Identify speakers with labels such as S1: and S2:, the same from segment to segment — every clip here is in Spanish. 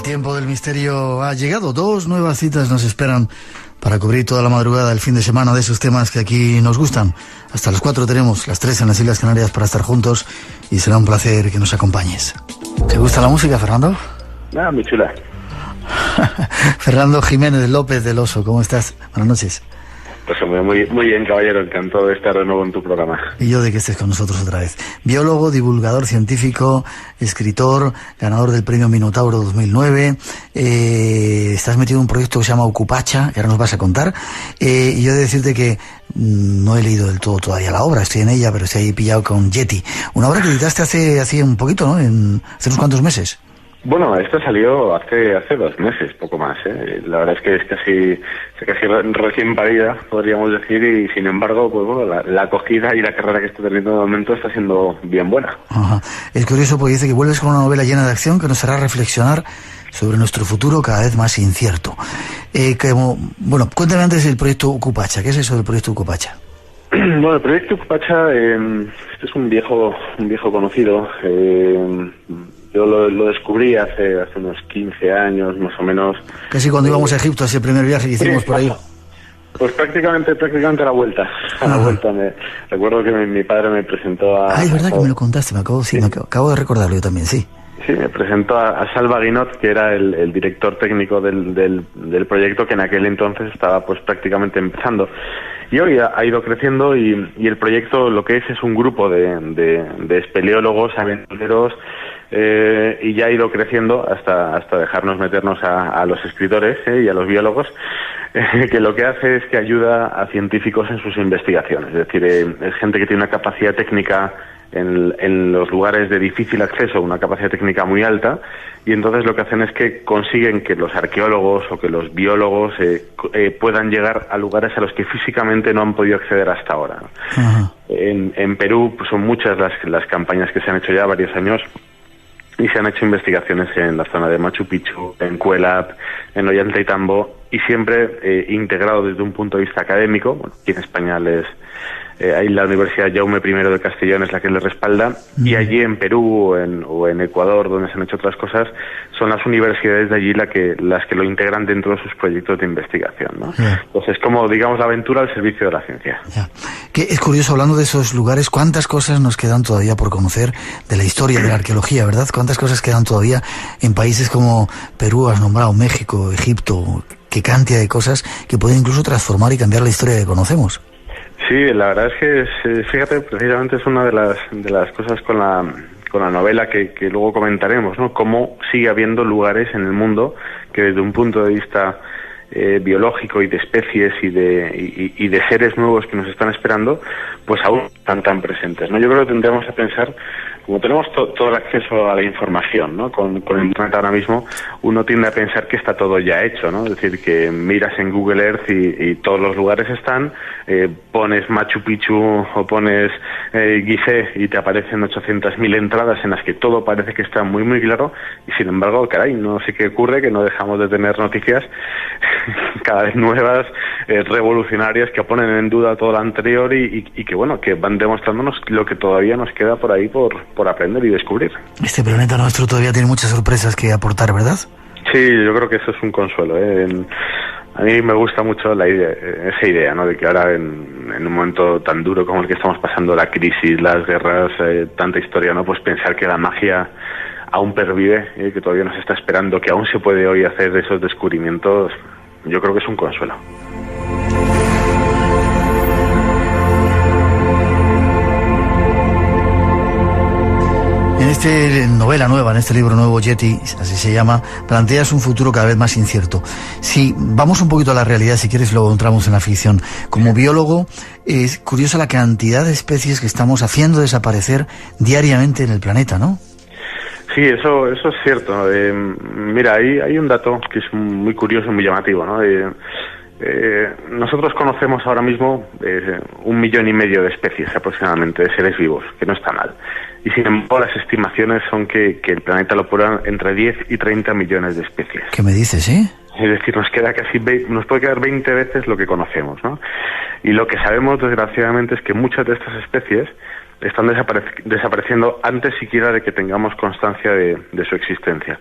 S1: El tiempo del misterio ha llegado. 2 nuevas citas nos esperan para cubrir toda la madrugada, el fin de semana, de esos temas que aquí nos gustan. Hasta las 4 tenemos, las 3 en las Islas Canarias para estar juntos y será un placer que nos acompañes. ¿Te gusta la música, Fernando?
S2: Muy chula.
S1: Fernando Jiménez López del Oso, ¿cómo estás? Buenas noches.
S2: Pues muy bien, caballero, encantado de estar de nuevo en tu programa.
S1: Y yo de que estés con nosotros otra vez. Biólogo, divulgador científico, escritor, ganador del premio Minotauro 2009. Estás metido en un proyecto que se llama Ocupacha, que ahora nos vas a contar. Y yo he de decirte que no he leído del todo todavía la obra, estoy en ella, pero estoy ahí pillado con Yeti. Una obra que editaste hace un poquito, ¿no? Hace unos cuantos meses.
S2: Bueno, esto salió hace 2 meses, poco más, ¿eh? La verdad es que es casi recién parida, podríamos decir, y sin embargo, pues bueno, la acogida y la carrera que estoy teniendo de momento está siendo bien buena.
S1: Ajá. Es curioso porque dice que vuelves con una novela llena de acción que nos hará reflexionar sobre nuestro futuro cada vez más incierto. Bueno, cuéntame antes del proyecto Ocupacha. ¿Qué es eso del proyecto Ocupacha?
S2: Bueno, el proyecto Ocupacha este es un viejo conocido. Yo lo descubrí hace unos 15 años, más o menos.
S1: Casi cuando íbamos a Egipto, ese primer viaje que hicimos por ahí.
S2: Pues prácticamente a la vuelta. Recuerdo que mi padre me presentó a...
S1: es verdad que me lo contaste, me acabo de recordarlo yo también, sí.
S2: Sí, me presentó a Salva Guinot, que era el director técnico del proyecto, que en aquel entonces estaba pues prácticamente empezando. Y hoy ha ido creciendo y el proyecto lo que es un grupo de espeleólogos, aventureros, y ya ha ido creciendo hasta dejarnos meternos a los escritores y a los biólogos, que lo que hace es que ayuda a científicos en sus investigaciones. Es decir, es gente que tiene una capacidad técnica en los lugares de difícil acceso, una capacidad técnica muy alta, y entonces lo que hacen es que consiguen que los arqueólogos o que los biólogos puedan llegar a lugares a los que físicamente no han podido acceder hasta ahora. En Perú pues son muchas las campañas que se han hecho ya varios años, y se han hecho investigaciones en la zona de Machu Picchu, en Cuelap, en Ollantaytambo, y siempre integrado desde un punto de vista académico. Bueno, aquí en España ahí la Universidad Jaume I de Castellón es la que les respalda, y allí en Perú o en Ecuador, donde se han hecho otras cosas, son las universidades de allí las que lo integran dentro de sus proyectos de investigación, ¿no? Entonces, como digamos la aventura al servicio de la ciencia.
S1: Que es curioso, hablando de esos lugares, cuántas cosas nos quedan todavía por conocer de la historia de la arqueología, ¿verdad? Cuántas cosas quedan todavía en países como Perú, has nombrado, México, Egipto, qué cantidad de cosas que pueden incluso transformar y cambiar la historia que conocemos.
S2: Sí, la verdad es que, fíjate, precisamente es una de las cosas con la novela que luego comentaremos, ¿no? Cómo sigue habiendo lugares en el mundo que desde un punto de vista biológico y de especies y de seres nuevos que nos están esperando, pues aún están tan presentes, ¿no? Yo creo que tendríamos que pensar, como tenemos todo el acceso a la información, ¿no? Con el internet ahora mismo, uno tiende a pensar que está todo ya hecho, ¿no? Es decir, que miras en Google Earth y todos los lugares están, pones Machu Picchu o pones Gizeh y te aparecen 800.000 entradas en las que todo parece que está muy muy claro, y sin embargo, caray, no sé qué ocurre, que no dejamos de tener noticias cada vez nuevas, revolucionarias, que ponen en duda todo lo anterior y que bueno, que van demostrándonos lo que todavía nos queda por ahí por aprender y descubrir.
S1: Este planeta nuestro todavía tiene muchas sorpresas que aportar, ¿verdad?
S2: Sí, yo creo que eso es un consuelo, A mí me gusta mucho esa idea, ¿no? De que ahora en un momento tan duro como el que estamos pasando, la crisis, las guerras, tanta historia, ¿no? Pues pensar que la magia aún pervive, que todavía nos está esperando, que aún se puede hoy hacer esos descubrimientos, yo creo que es un consuelo.
S1: En esta novela nueva, en este libro nuevo, Yeti, así se llama, planteas un futuro cada vez más incierto. Si vamos un poquito a la realidad, si quieres, luego entramos en la ficción. Como biólogo, es curiosa la cantidad de especies que estamos haciendo desaparecer diariamente en el planeta, ¿no?
S2: Sí, eso es cierto. Mira, hay un dato que es muy curioso y muy llamativo, ¿no? Nosotros conocemos ahora mismo 1,5 millones de especies aproximadamente, de seres vivos, que no está mal. Y sin embargo, las estimaciones son que el planeta lo pone entre 10 y 30 millones de especies.
S1: ¿Qué me dices,
S2: Es decir, nos puede quedar 20 veces lo que conocemos, ¿no? Y lo que sabemos, desgraciadamente, es que muchas de estas especies están desapareciendo antes siquiera de que tengamos constancia de su existencia.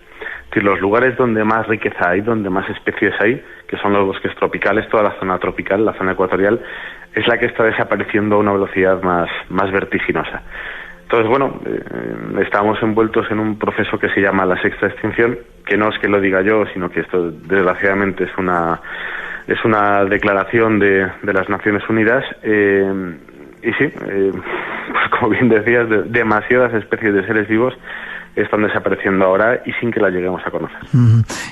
S2: decir, los lugares donde más riqueza hay, donde más especies hay, que son los bosques tropicales, toda la zona tropical, la zona ecuatorial, es la que está desapareciendo a una velocidad más vertiginosa. Entonces, bueno, estamos envueltos en un proceso que se llama la sexta extinción, que no es que lo diga yo, sino que esto desgraciadamente es una declaración de las Naciones Unidas, y sí, pues como bien decías, demasiadas especies de seres vivos están desapareciendo ahora y sin que las lleguemos a conocer.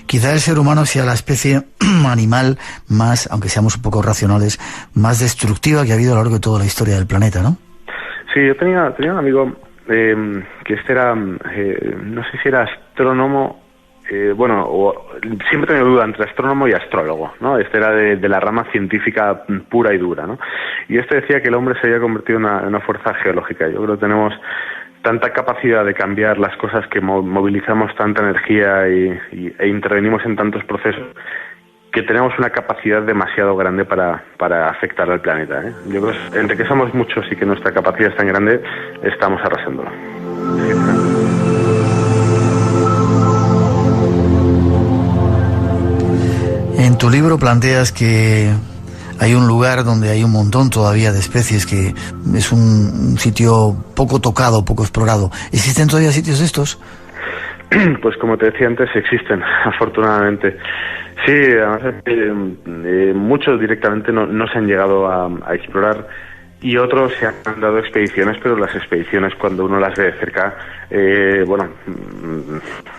S1: Quizá el ser humano sea la especie animal más, aunque seamos un poco racionales, más destructiva que ha habido a lo largo de toda la historia del planeta, ¿no?
S2: Sí, yo tenía un amigo que era, no sé si era astrónomo, siempre he tenido duda entre astrónomo y astrólogo, ¿no? Era de la rama científica pura y dura, ¿no? Y decía que el hombre se había convertido en una fuerza geológica. Yo creo que tenemos tanta capacidad de cambiar las cosas, que movilizamos tanta energía e intervenimos en tantos procesos, que tenemos una capacidad demasiado grande para afectar al planeta, ¿eh? Yo creo que entre que somos muchos y que nuestra capacidad es tan grande, estamos arrasándolo.
S1: En tu libro planteas que hay un lugar donde hay un montón todavía de especies, que es un sitio poco tocado, poco explorado. ¿Existen todavía sitios de estos?
S2: Pues como te decía antes, existen, afortunadamente. Sí, además muchos directamente no se han llegado a explorar, y otros se han dado expediciones, pero las expediciones, cuando uno las ve de cerca,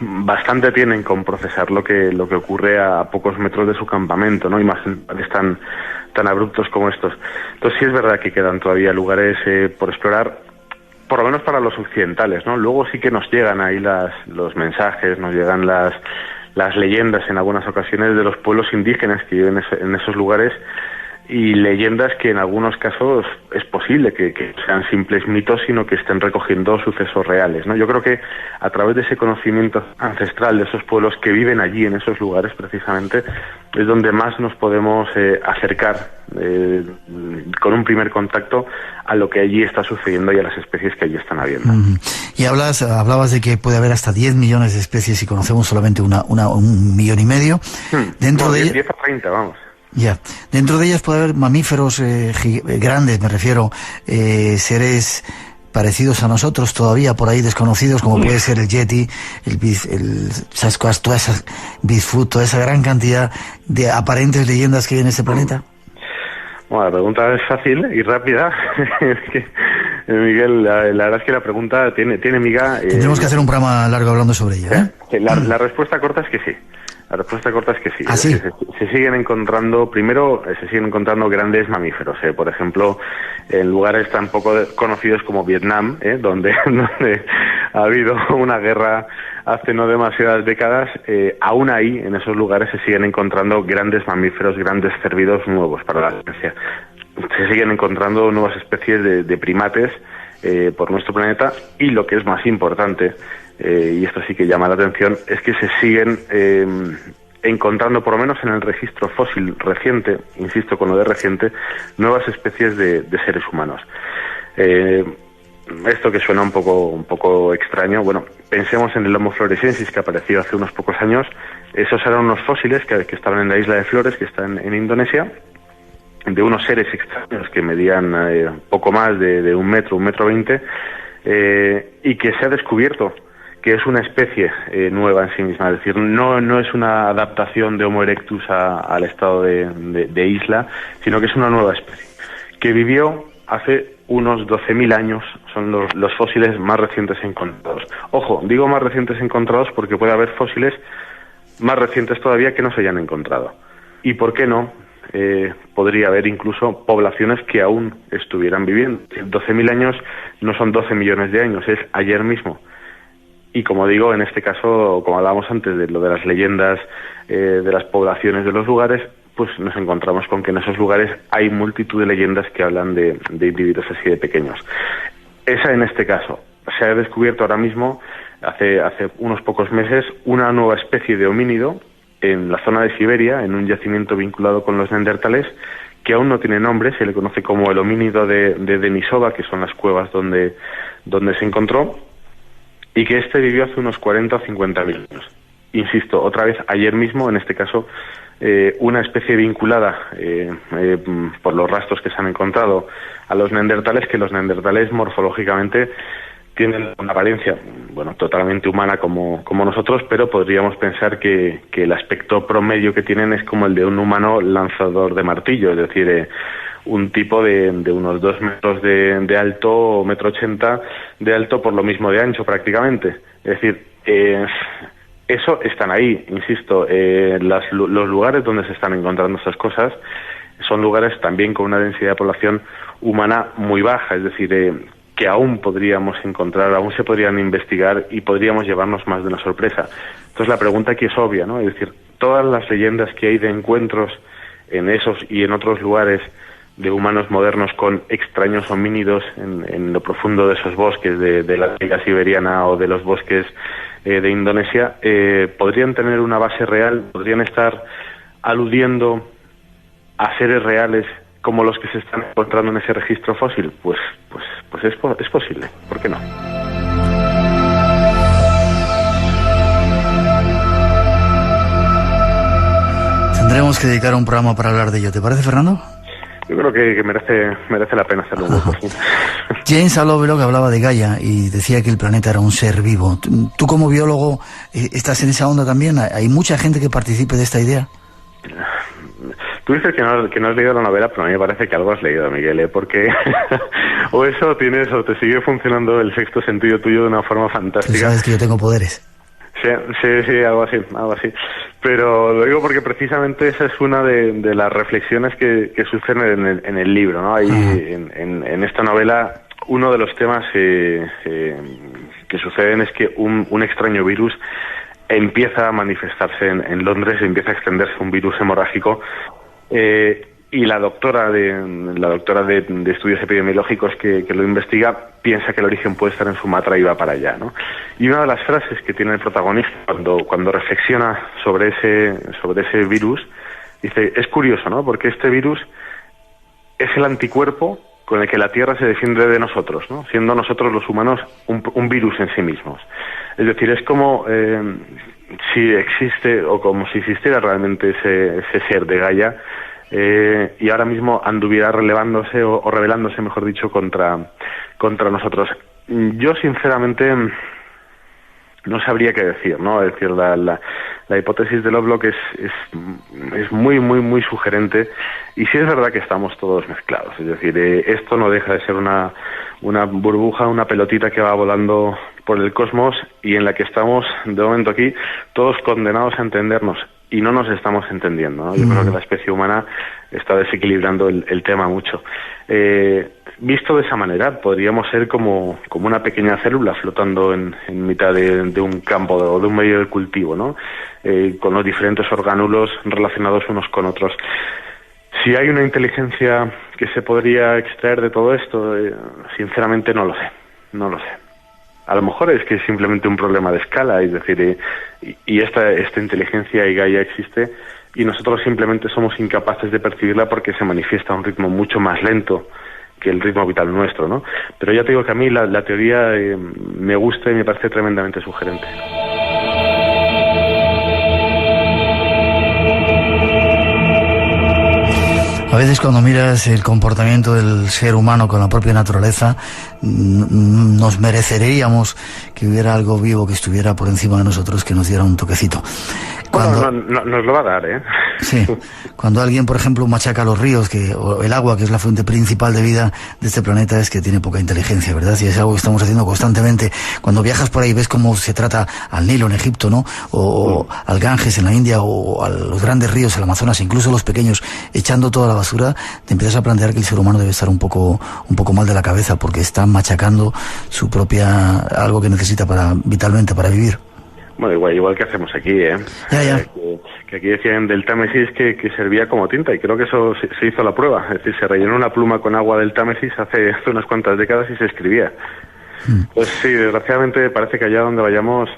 S2: bastante tienen con procesar lo que ocurre a pocos metros de su campamento, ¿no? Y más en lugares tan abruptos como estos. Entonces sí es verdad que quedan todavía lugares por explorar, por lo menos para los occidentales, ¿no? Luego sí que nos llegan ahí los mensajes, nos llegan las leyendas en algunas ocasiones de los pueblos indígenas que viven en esos lugares, y leyendas que en algunos casos es posible que sean simples mitos, sino que estén recogiendo sucesos reales, ¿no? Yo creo que a través de ese conocimiento ancestral de esos pueblos que viven allí, en esos lugares precisamente, es donde más nos podemos acercar con un primer contacto a lo que allí está sucediendo y a las especies que allí están habiendo.
S1: Y hablabas de que puede haber hasta 10 millones de especies y conocemos solamente 1,5 millones. Dentro de
S2: 10 a 30, vamos.
S1: Ya. Dentro de ellas puede haber mamíferos grandes, me refiero, seres parecidos a nosotros todavía por ahí desconocidos, como puede ser el Yeti, el Sasquatch, toda esa Bigfoot, toda esa gran cantidad de aparentes leyendas que hay en este planeta.
S2: Bueno, la pregunta es fácil y rápida. Miguel, la verdad es que la pregunta tiene miga.
S1: Tendremos que hacer un programa largo hablando sobre ella, ¿eh?
S2: La respuesta corta es que sí. La respuesta corta es que sí.
S1: ¿Ah, sí?
S2: Se siguen encontrando, se siguen encontrando grandes mamíferos. Por ejemplo, en lugares tan poco conocidos como Vietnam, donde ha habido una guerra hace no demasiadas décadas, aún ahí, en esos lugares, se siguen encontrando grandes mamíferos, grandes cérvidos nuevos para la ciencia. Se siguen encontrando nuevas especies de primates por nuestro planeta, y lo que es más importante, y esto sí que llama la atención, es que se siguen encontrando, por lo menos en el registro fósil reciente, insisto con lo de reciente, nuevas especies de seres humanos. Esto que suena un poco extraño, bueno, pensemos en el Homo floresiensis, que apareció hace unos pocos años. Esos eran unos fósiles que estaban en la isla de Flores, que está en Indonesia, de unos seres extraños que medían poco más de 1 metro, 1,20 m, y que se ha descubierto que es una especie nueva en sí misma, es decir, no es una adaptación de Homo erectus al estado de isla, sino que es una nueva especie que vivió hace unos 12.000 años. Son los fósiles más recientes encontrados. Ojo, digo más recientes encontrados porque puede haber fósiles más recientes todavía que no se hayan encontrado. ¿Y por qué no? Podría haber incluso poblaciones que aún estuvieran viviendo. 12.000 años no son 12 millones de años, es ayer mismo. Y como digo, en este caso, como hablábamos antes de lo de las leyendas, de las poblaciones de los lugares, pues nos encontramos con que en esos lugares hay multitud de leyendas que hablan de individuos así de pequeños. Esa, en este caso, se ha descubierto ahora mismo, hace unos pocos meses, una nueva especie de homínido en la zona de Siberia, en un yacimiento vinculado con los neandertales, que aún no tiene nombre. Se le conoce como el homínido de Denisova, que son las cuevas donde se encontró, y que vivió hace unos 40 o 50.000 años. insisto, otra vez ayer mismo, en este caso, una especie vinculada por los rastros que se han encontrado a los neandertales, que los neandertales morfológicamente tienen una apariencia, bueno, totalmente humana como nosotros, pero podríamos pensar que el aspecto promedio que tienen es como el de un humano lanzador de martillo, es decir, un tipo de unos 2 metros de alto, 1,80 m de alto por lo mismo de ancho prácticamente. Es decir, eso están ahí, insisto, los lugares donde se están encontrando estas cosas son lugares también con una densidad de población humana muy baja, es decir, que aún podríamos encontrar, aún se podrían investigar y podríamos llevarnos más de una sorpresa. Entonces la pregunta aquí es obvia, ¿no? Es decir, todas las leyendas que hay de encuentros en esos y en otros lugares de humanos modernos con extraños homínidos en lo profundo de esos bosques de la taiga siberiana o de los bosques de Indonesia, podrían tener una base real, podrían estar aludiendo a seres reales como los que se están encontrando en ese registro fósil. Pues es posible, ¿por qué no?
S1: Tendremos que dedicar un programa para hablar de ello, ¿te parece, Fernando?
S2: Yo creo que merece la pena hacerlo un hueco. Sí.
S1: James Lovelock hablaba de Gaia y decía que el planeta era un ser vivo. ¿Tú como biólogo estás en esa onda también? ¿Hay mucha gente que participe de esta idea?
S2: Tú dices que no has leído la novela, pero a mí me parece que algo has leído, Miguel, porque o eso tienes o te sigue funcionando el sexto sentido tuyo de una forma fantástica.
S1: Tú sabes que yo tengo poderes.
S2: Sí, algo así. Pero lo digo porque precisamente esa es una de las reflexiones que suceden en el libro, ¿no? Ahí, en esta novela, uno de los temas que suceden es que un extraño virus empieza a manifestarse en Londres, empieza a extenderse un virus hemorrágico, y la doctora de estudios epidemiológicos que lo investiga piensa que el origen puede estar en Sumatra y va para allá, ¿no? Y una de las frases que tiene el protagonista cuando reflexiona sobre ese virus, dice, es curioso, ¿no? Porque este virus es el anticuerpo con el que la Tierra se defiende de nosotros, ¿no? Siendo nosotros los humanos un virus en sí mismos. Es decir, es como si existe o como si existiera realmente ese ser de Gaia, y ahora mismo anduviera relevándose o rebelándose, mejor dicho, contra nosotros. Yo sinceramente no sabría qué decir, ¿no? Es decir, la hipótesis de Lovelock es muy sugerente, y sí es verdad que estamos todos mezclados. Es decir, esto no deja de ser una burbuja, una pelotita que va volando por el cosmos y en la que estamos, de momento aquí, todos condenados a entendernos. Y no nos estamos entendiendo, ¿no? Yo creo que la especie humana está desequilibrando el tema mucho. Visto de esa manera, podríamos ser como una pequeña célula flotando en mitad de un campo o de un medio de cultivo, ¿no? Con los diferentes orgánulos relacionados unos con otros. Si hay una inteligencia que se podría extraer de todo esto, sinceramente no lo sé. A lo mejor es que es simplemente un problema de escala, es decir, y esta inteligencia y Gaia existe y nosotros simplemente somos incapaces de percibirla porque se manifiesta a un ritmo mucho más lento que el ritmo vital nuestro, ¿no? Pero ya te digo que a mí la teoría me gusta y me parece tremendamente sugerente.
S1: A veces cuando miras el comportamiento del ser humano con la propia naturaleza, nos mereceríamos que hubiera algo vivo que estuviera por encima de nosotros, que nos diera un toquecito.
S2: Cuando... No, nos lo va a dar, ¿eh?
S1: Sí, cuando alguien, por ejemplo, machaca los ríos, o el agua, que es la fuente principal de vida de este planeta, es que tiene poca inteligencia, ¿verdad? Y es algo que estamos haciendo constantemente. Cuando viajas por ahí ves cómo se trata al Nilo en Egipto, ¿no? O al Ganges en la India, o a los grandes ríos, el Amazonas, incluso los pequeños, echando toda la basura, te empiezas a plantear que el ser humano debe estar un poco mal de la cabeza, porque está machacando su propia, algo que necesita vitalmente para vivir.
S2: Bueno, igual que hacemos aquí, ¿eh?
S1: Ya.
S2: Que aquí decían del Támesis que servía como tinta, y creo que eso se hizo la prueba. Es decir, se rellenó una pluma con agua del Támesis hace unas cuantas décadas y se escribía. Pues sí, desgraciadamente parece que allá donde vayamos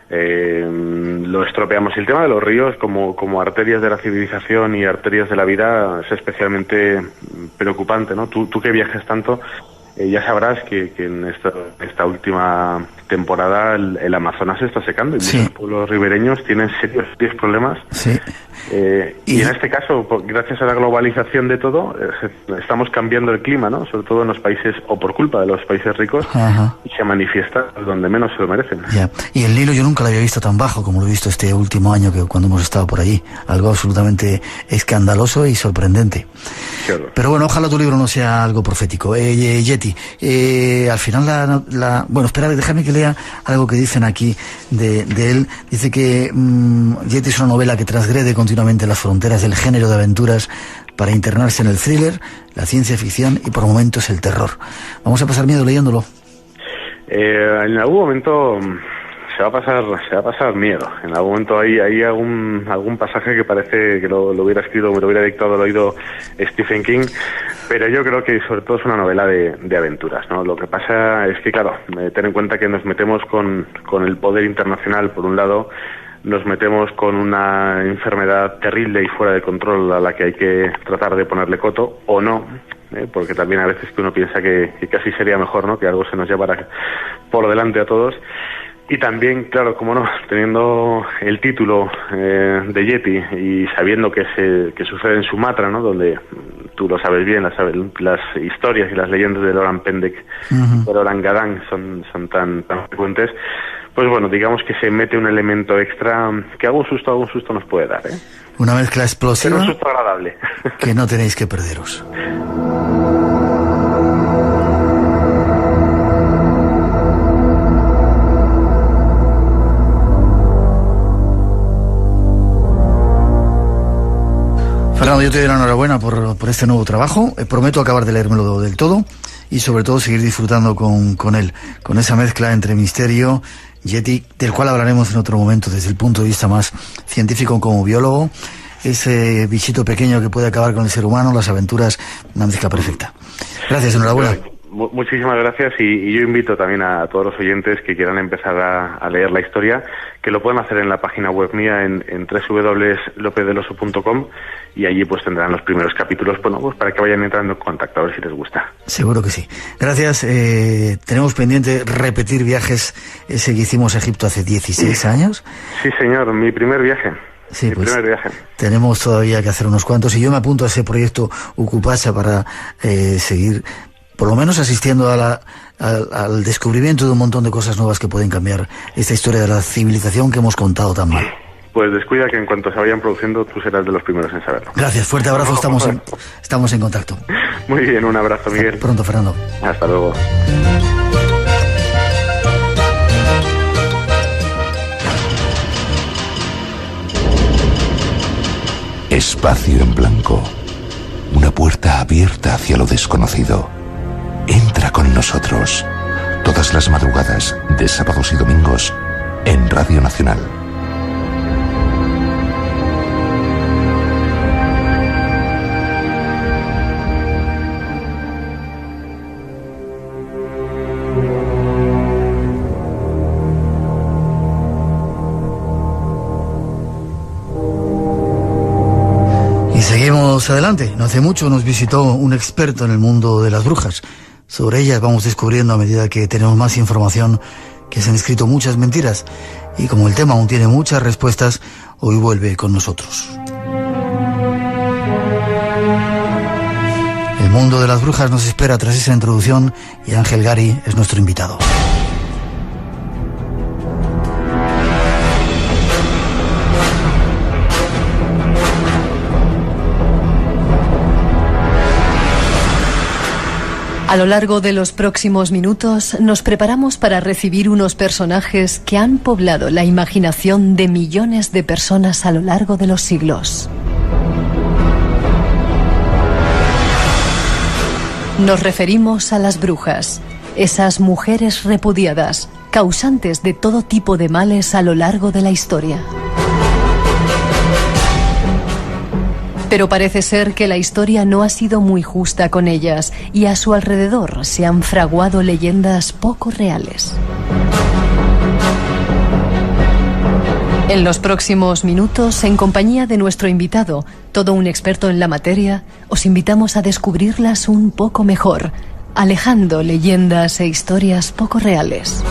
S2: lo estropeamos. Y el tema de los ríos como arterias de la civilización y arterias de la vida es especialmente preocupante, ¿no? Tú que viajas tanto, ya sabrás que en esta última temporada el Amazonas se está secando y muchos pueblos ribereños tienen serios problemas.
S1: Sí.
S2: Y en este caso, gracias a la globalización de todo, estamos cambiando el clima, ¿no? Sobre todo en los países, o por culpa de los países ricos, y se manifiesta donde menos se lo merecen.
S1: Ya. Y el Nilo yo nunca lo había visto tan bajo como lo he visto este último año, que cuando hemos estado por allí. Algo absolutamente escandaloso y sorprendente. Pero bueno, ojalá tu libro no sea algo profético. Yeti, al final bueno, espera, déjame que lea algo que dicen aquí de él. Dice que Yeti es una novela que transgrede continuamente las fronteras del género de aventuras para internarse en el thriller, la ciencia ficción y por momentos el terror. ¿Vamos a pasar miedo leyéndolo?
S2: En algún momento se va a pasar miedo. En algún momento hay algún pasaje que parece que lo hubiera escrito, me lo hubiera dictado al oído Stephen King, pero yo creo que sobre todo es una novela de aventuras, ¿no? Lo que pasa es que, claro, ten en cuenta que nos metemos con el poder internacional por un lado, nos metemos con una enfermedad terrible y fuera de control a la que hay que tratar de ponerle coto, o no, porque también a veces que uno piensa que casi sería mejor, ¿no?, que algo se nos llevara por delante a todos. Y también, claro, como no, teniendo el título de Yeti y sabiendo que sucede en Sumatra, ¿no?, donde tú lo sabes bien, las historias y las leyendas del Orang Pendek, del Orang Gadang son tan frecuentes, pues bueno, digamos que se mete un elemento extra que algún susto nos puede dar, ¿eh?
S1: Una mezcla explosiva.
S2: Pero un susto agradable.
S1: Que no tenéis que perderos. Fernando, yo te doy la enhorabuena por este nuevo trabajo. Prometo acabar de leérmelo del todo y sobre todo seguir disfrutando con él, con esa mezcla entre misterio, Yeti, del cual hablaremos en otro momento desde el punto de vista más científico como biólogo, ese bichito pequeño que puede acabar con el ser humano, las aventuras, una mezcla perfecta. Gracias, enhorabuena.
S2: Muchísimas gracias y yo invito también a todos los oyentes que quieran empezar a leer la historia, que lo pueden hacer en la página web mía en www.lopedeloso.com y allí pues tendrán los primeros capítulos, bueno, pues para que vayan entrando en contacto a ver si les gusta.
S1: Seguro que sí. Gracias. Tenemos pendiente repetir viajes, ese que hicimos a Egipto hace 16 años.
S2: Sí, señor, mi primer viaje.
S1: Sí, pues tenemos todavía que hacer unos cuantos y yo me apunto a ese proyecto Ucupacha para seguir por lo menos asistiendo al descubrimiento de un montón de cosas nuevas que pueden cambiar esta historia de la civilización que hemos contado tan mal.
S2: Pues descuida que en cuanto se vayan produciendo tú serás de los primeros en saberlo.
S1: Gracias, fuerte abrazo, estamos en contacto.
S2: Muy bien, un abrazo, Miguel.
S1: Hasta pronto, Fernando.
S2: Hasta luego.
S3: Espacio en blanco. Una puerta abierta hacia lo desconocido. Entra con nosotros. Todas las madrugadas, de sábados y domingos, en Radio Nacional.
S1: Y seguimos adelante. No hace mucho nos visitó un experto en el mundo de las brujas. Sobre ellas vamos descubriendo a medida que tenemos más información que se han escrito muchas mentiras y como el tema aún tiene muchas respuestas, hoy vuelve con nosotros. El mundo de las brujas nos espera tras esa introducción y Ángel Gari es nuestro invitado.
S4: A lo largo de los próximos minutos nos preparamos para recibir unos personajes que han poblado la imaginación de millones de personas a lo largo de los siglos. Nos referimos a las brujas, esas mujeres repudiadas, causantes de todo tipo de males a lo largo de la historia. Pero parece ser que la historia no ha sido muy justa con ellas y a su alrededor se han fraguado leyendas poco reales. En los próximos minutos, en compañía de nuestro invitado, todo un experto en la materia, os invitamos a descubrirlas un poco mejor, alejando leyendas e historias poco reales.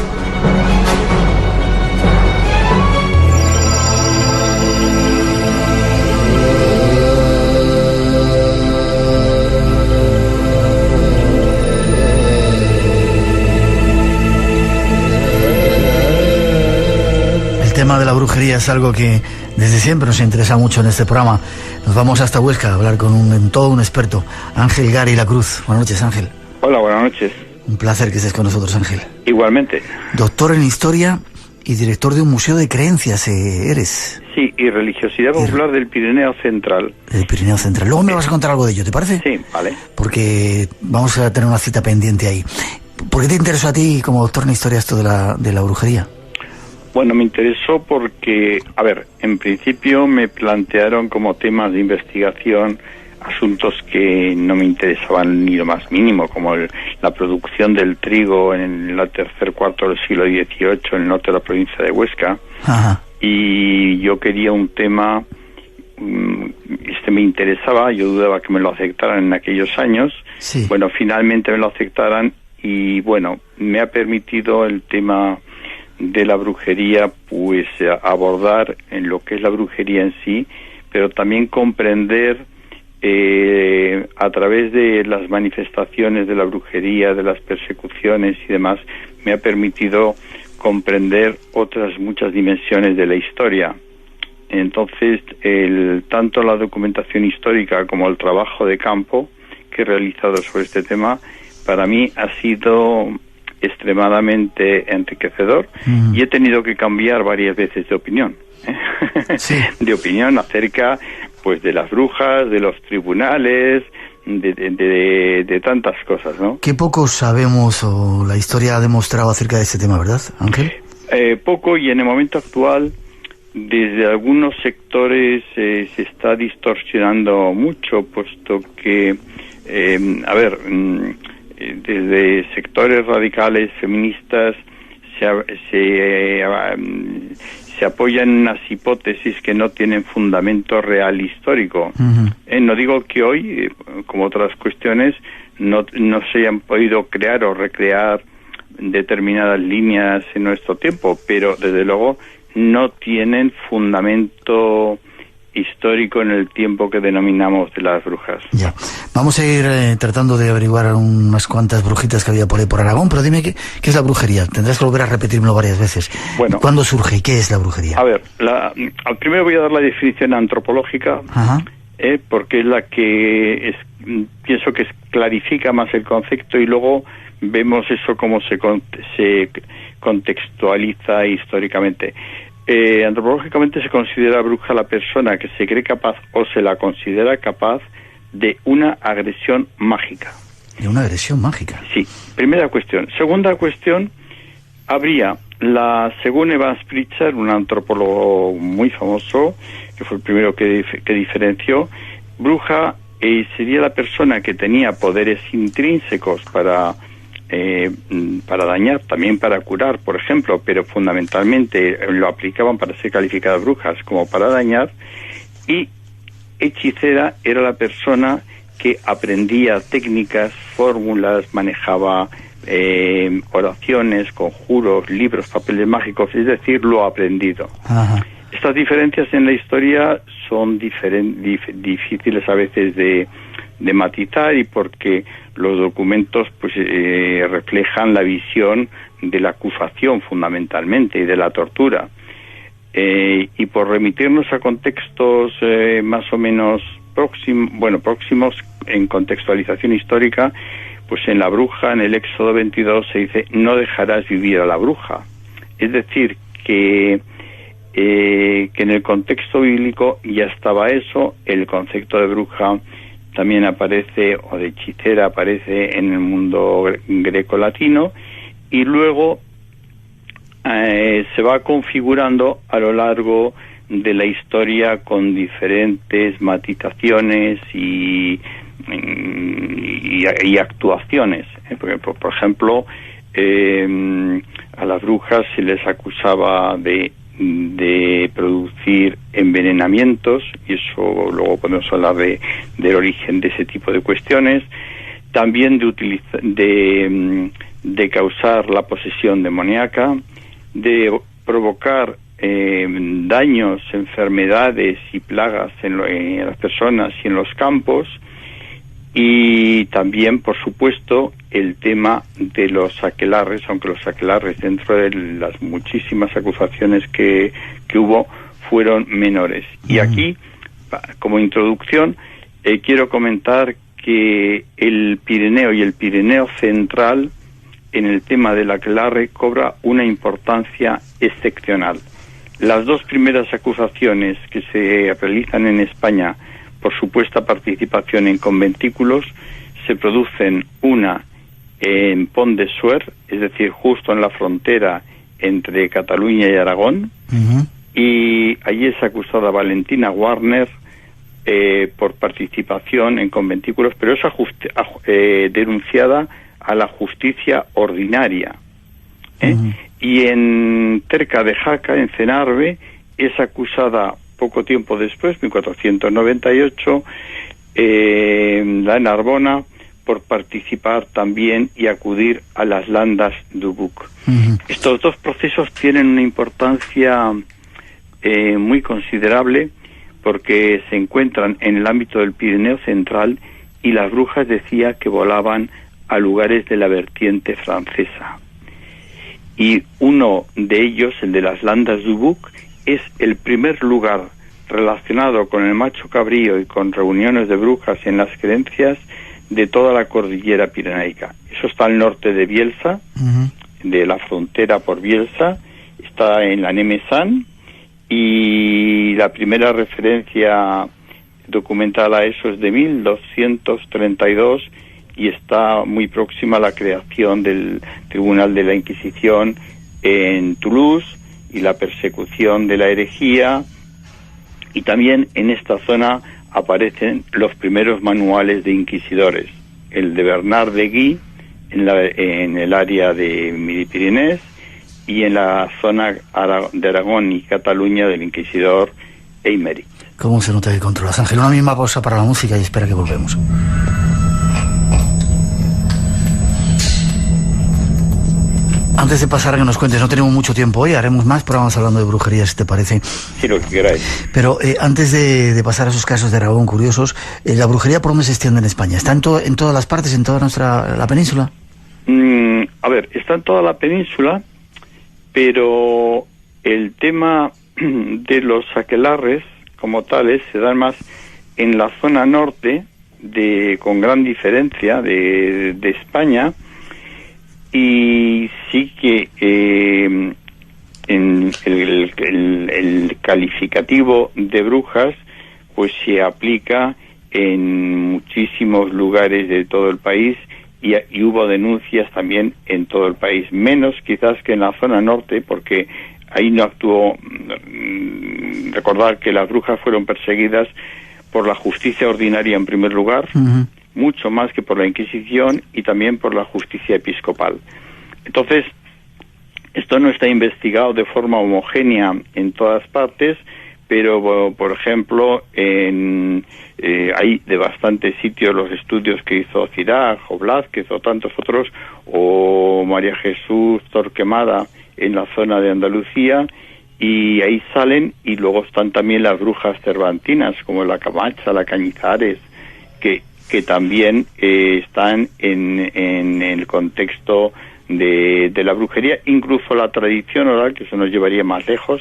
S1: brujería es algo que desde siempre nos interesa mucho en este programa. Nos vamos hasta Huesca a hablar con todo un experto, Ángel Gari La Cruz. Buenas noches, Ángel.
S5: Hola, buenas noches.
S1: Un placer que estés con nosotros, Ángel.
S5: Igualmente.
S1: Doctor en Historia y director de un museo de creencias, eres.
S5: Sí, y religiosidad popular del Pirineo Central.
S1: Del Pirineo Central. Luego me vas a contar algo de ello, ¿te parece?
S5: Sí, vale.
S1: Porque vamos a tener una cita pendiente ahí. ¿Por qué te interesó a ti, como doctor en Historia, esto de la brujería?
S5: Bueno, me interesó porque, a ver, en principio me plantearon como temas de investigación asuntos que no me interesaban ni lo más mínimo, como la producción del trigo en el tercer cuarto del siglo XVIII en el norte de la provincia de Huesca.
S1: Ajá.
S5: Y yo quería un tema, me interesaba, yo dudaba que me lo aceptaran en aquellos años.
S1: Sí.
S5: Bueno, finalmente me lo aceptaran y bueno, me ha permitido el tema de la brujería, pues abordar en lo que es la brujería en sí, pero también comprender a través de las manifestaciones de la brujería, de las persecuciones y demás, me ha permitido comprender otras muchas dimensiones de la historia. Entonces, tanto la documentación histórica como el trabajo de campo que he realizado sobre este tema, para mí ha sido extremadamente enriquecedor y he tenido que cambiar varias veces de opinión.
S1: Sí.
S5: De opinión acerca pues de las brujas, de los tribunales, de tantas cosas, ¿no?
S1: Qué poco sabemos o la historia ha demostrado acerca de este tema, ¿verdad, Ángel?
S5: Poco, y en el momento actual desde algunos sectores se está distorsionando mucho, puesto que desde sectores radicales feministas se apoyan en unas hipótesis que no tienen fundamento real histórico.
S1: Uh-huh.
S5: No digo que hoy, como otras cuestiones, no se hayan podido crear o recrear determinadas líneas en nuestro tiempo, pero desde luego no tienen fundamento histórico en el tiempo que denominamos de las brujas.
S1: Ya. Vamos a ir tratando de averiguar unas cuantas brujitas que había por ahí por Aragón, pero dime qué es la brujería. Tendrás que volver a repetírmelo varias veces. Bueno, ¿cuándo surge y qué es la brujería?
S5: A ver, primero voy a dar la definición antropológica, porque es la que pienso que clarifica más el concepto, y luego vemos eso cómo se contextualiza históricamente. Antropológicamente se considera bruja la persona que se cree capaz o se la considera capaz de una agresión mágica.
S1: ¿De una agresión mágica?
S5: Sí, primera cuestión. Segunda cuestión, habría según Evans Pritchard, un antropólogo muy famoso, que fue el primero que diferenció, bruja sería la persona que tenía poderes intrínsecos para dañar, también para curar, por ejemplo, pero fundamentalmente lo aplicaban para ser calificadas brujas como para dañar. Y hechicera era la persona que aprendía técnicas, fórmulas, manejaba oraciones, conjuros, libros, papeles mágicos, es decir, lo aprendido. Ajá. Estas diferencias en la historia son difíciles a veces de matizar, y porque los documentos pues reflejan la visión de la acusación fundamentalmente y de la tortura, y por remitirnos a contextos más o menos próximos en contextualización histórica, pues en la bruja, en el Éxodo 22 se dice: no dejarás vivir a la bruja. Es decir, que en el contexto bíblico ya estaba eso. El concepto de bruja también aparece, o de hechicera aparece, en el mundo grecolatino, y luego se va configurando a lo largo de la historia con diferentes matizaciones y actuaciones. Porque, por ejemplo, a las brujas se les acusaba de producir envenenamientos, y eso luego podemos hablar del origen de ese tipo de cuestiones. También de causar la posesión demoníaca, de provocar daños, enfermedades y plagas en las personas y en los campos, Y también, por supuesto, el tema de los aquelarres, aunque los aquelarres, dentro de las muchísimas acusaciones que hubo, fueron menores. Y aquí, como introducción, quiero comentar que el Pirineo y el Pirineo Central, en el tema del aquelarre, cobra una importancia excepcional. Las dos primeras acusaciones que se realizan en España por supuesta participación en conventículos se producen una en Pont de Suert, es decir, justo en la frontera entre Cataluña y Aragón, y allí es acusada Valentina Warner por participación en conventículos, pero es denunciada a la justicia ordinaria. Y cerca de Jaca, en Cenarbe, es acusada poco tiempo después, 1498, la Narbona, por participar también y acudir a las landas du Buc. Estos dos procesos tienen una importancia muy considerable porque se encuentran en el ámbito del Pirineo Central y las brujas decía que volaban a lugares de la vertiente francesa. Y uno de ellos, el de las landas du Buc, es el primer lugar relacionado con el macho cabrío y con reuniones de brujas en las creencias de toda la cordillera pirenaica. Eso está al norte de Bielsa, de la frontera por Bielsa, está en la Nemesan, y la primera referencia documentada a eso es de 1232 y está muy próxima a la creación del Tribunal de la Inquisición en Toulouse y la persecución de la herejía, y también en esta zona aparecen los primeros manuales de inquisidores, el de Bernard de Guy en el área de Midi-Pyrénées y en la zona de Aragón y Cataluña del inquisidor Eymeric.
S1: ¿Cómo se nota que controlas, Ángel? Una misma pausa para la música y espera que volvemos. Antes de pasar a que nos cuentes, no tenemos mucho tiempo hoy, haremos más programas hablando de brujería, si te parece.
S5: Sí, lo que queráis.
S1: Pero antes de pasar a esos casos de Aragón curiosos, ¿la brujería por dónde se extiende en España? ¿Está en todas las partes, en toda la península?
S5: A ver, está en toda la península, pero el tema de los aquelarres, como tales, se dan más en la zona norte, con gran diferencia, de España. Y sí que en el calificativo de brujas pues se aplica en muchísimos lugares de todo el país y hubo denuncias también en todo el país, menos quizás que en la zona norte, porque ahí no actuó. Recordar que las brujas fueron perseguidas por la justicia ordinaria en primer lugar, mucho más que por la Inquisición y también por la justicia episcopal. Entonces, esto no está investigado de forma homogénea en todas partes, pero, por ejemplo, hay de bastantes sitios los estudios que hizo Cirac o Blázquez o tantos otros, o María Jesús Torquemada en la zona de Andalucía, y ahí salen, y luego están también las brujas cervantinas, como la Camacha, la Cañizares, que también están en el contexto de la brujería. Incluso la tradición oral, que eso nos llevaría más lejos,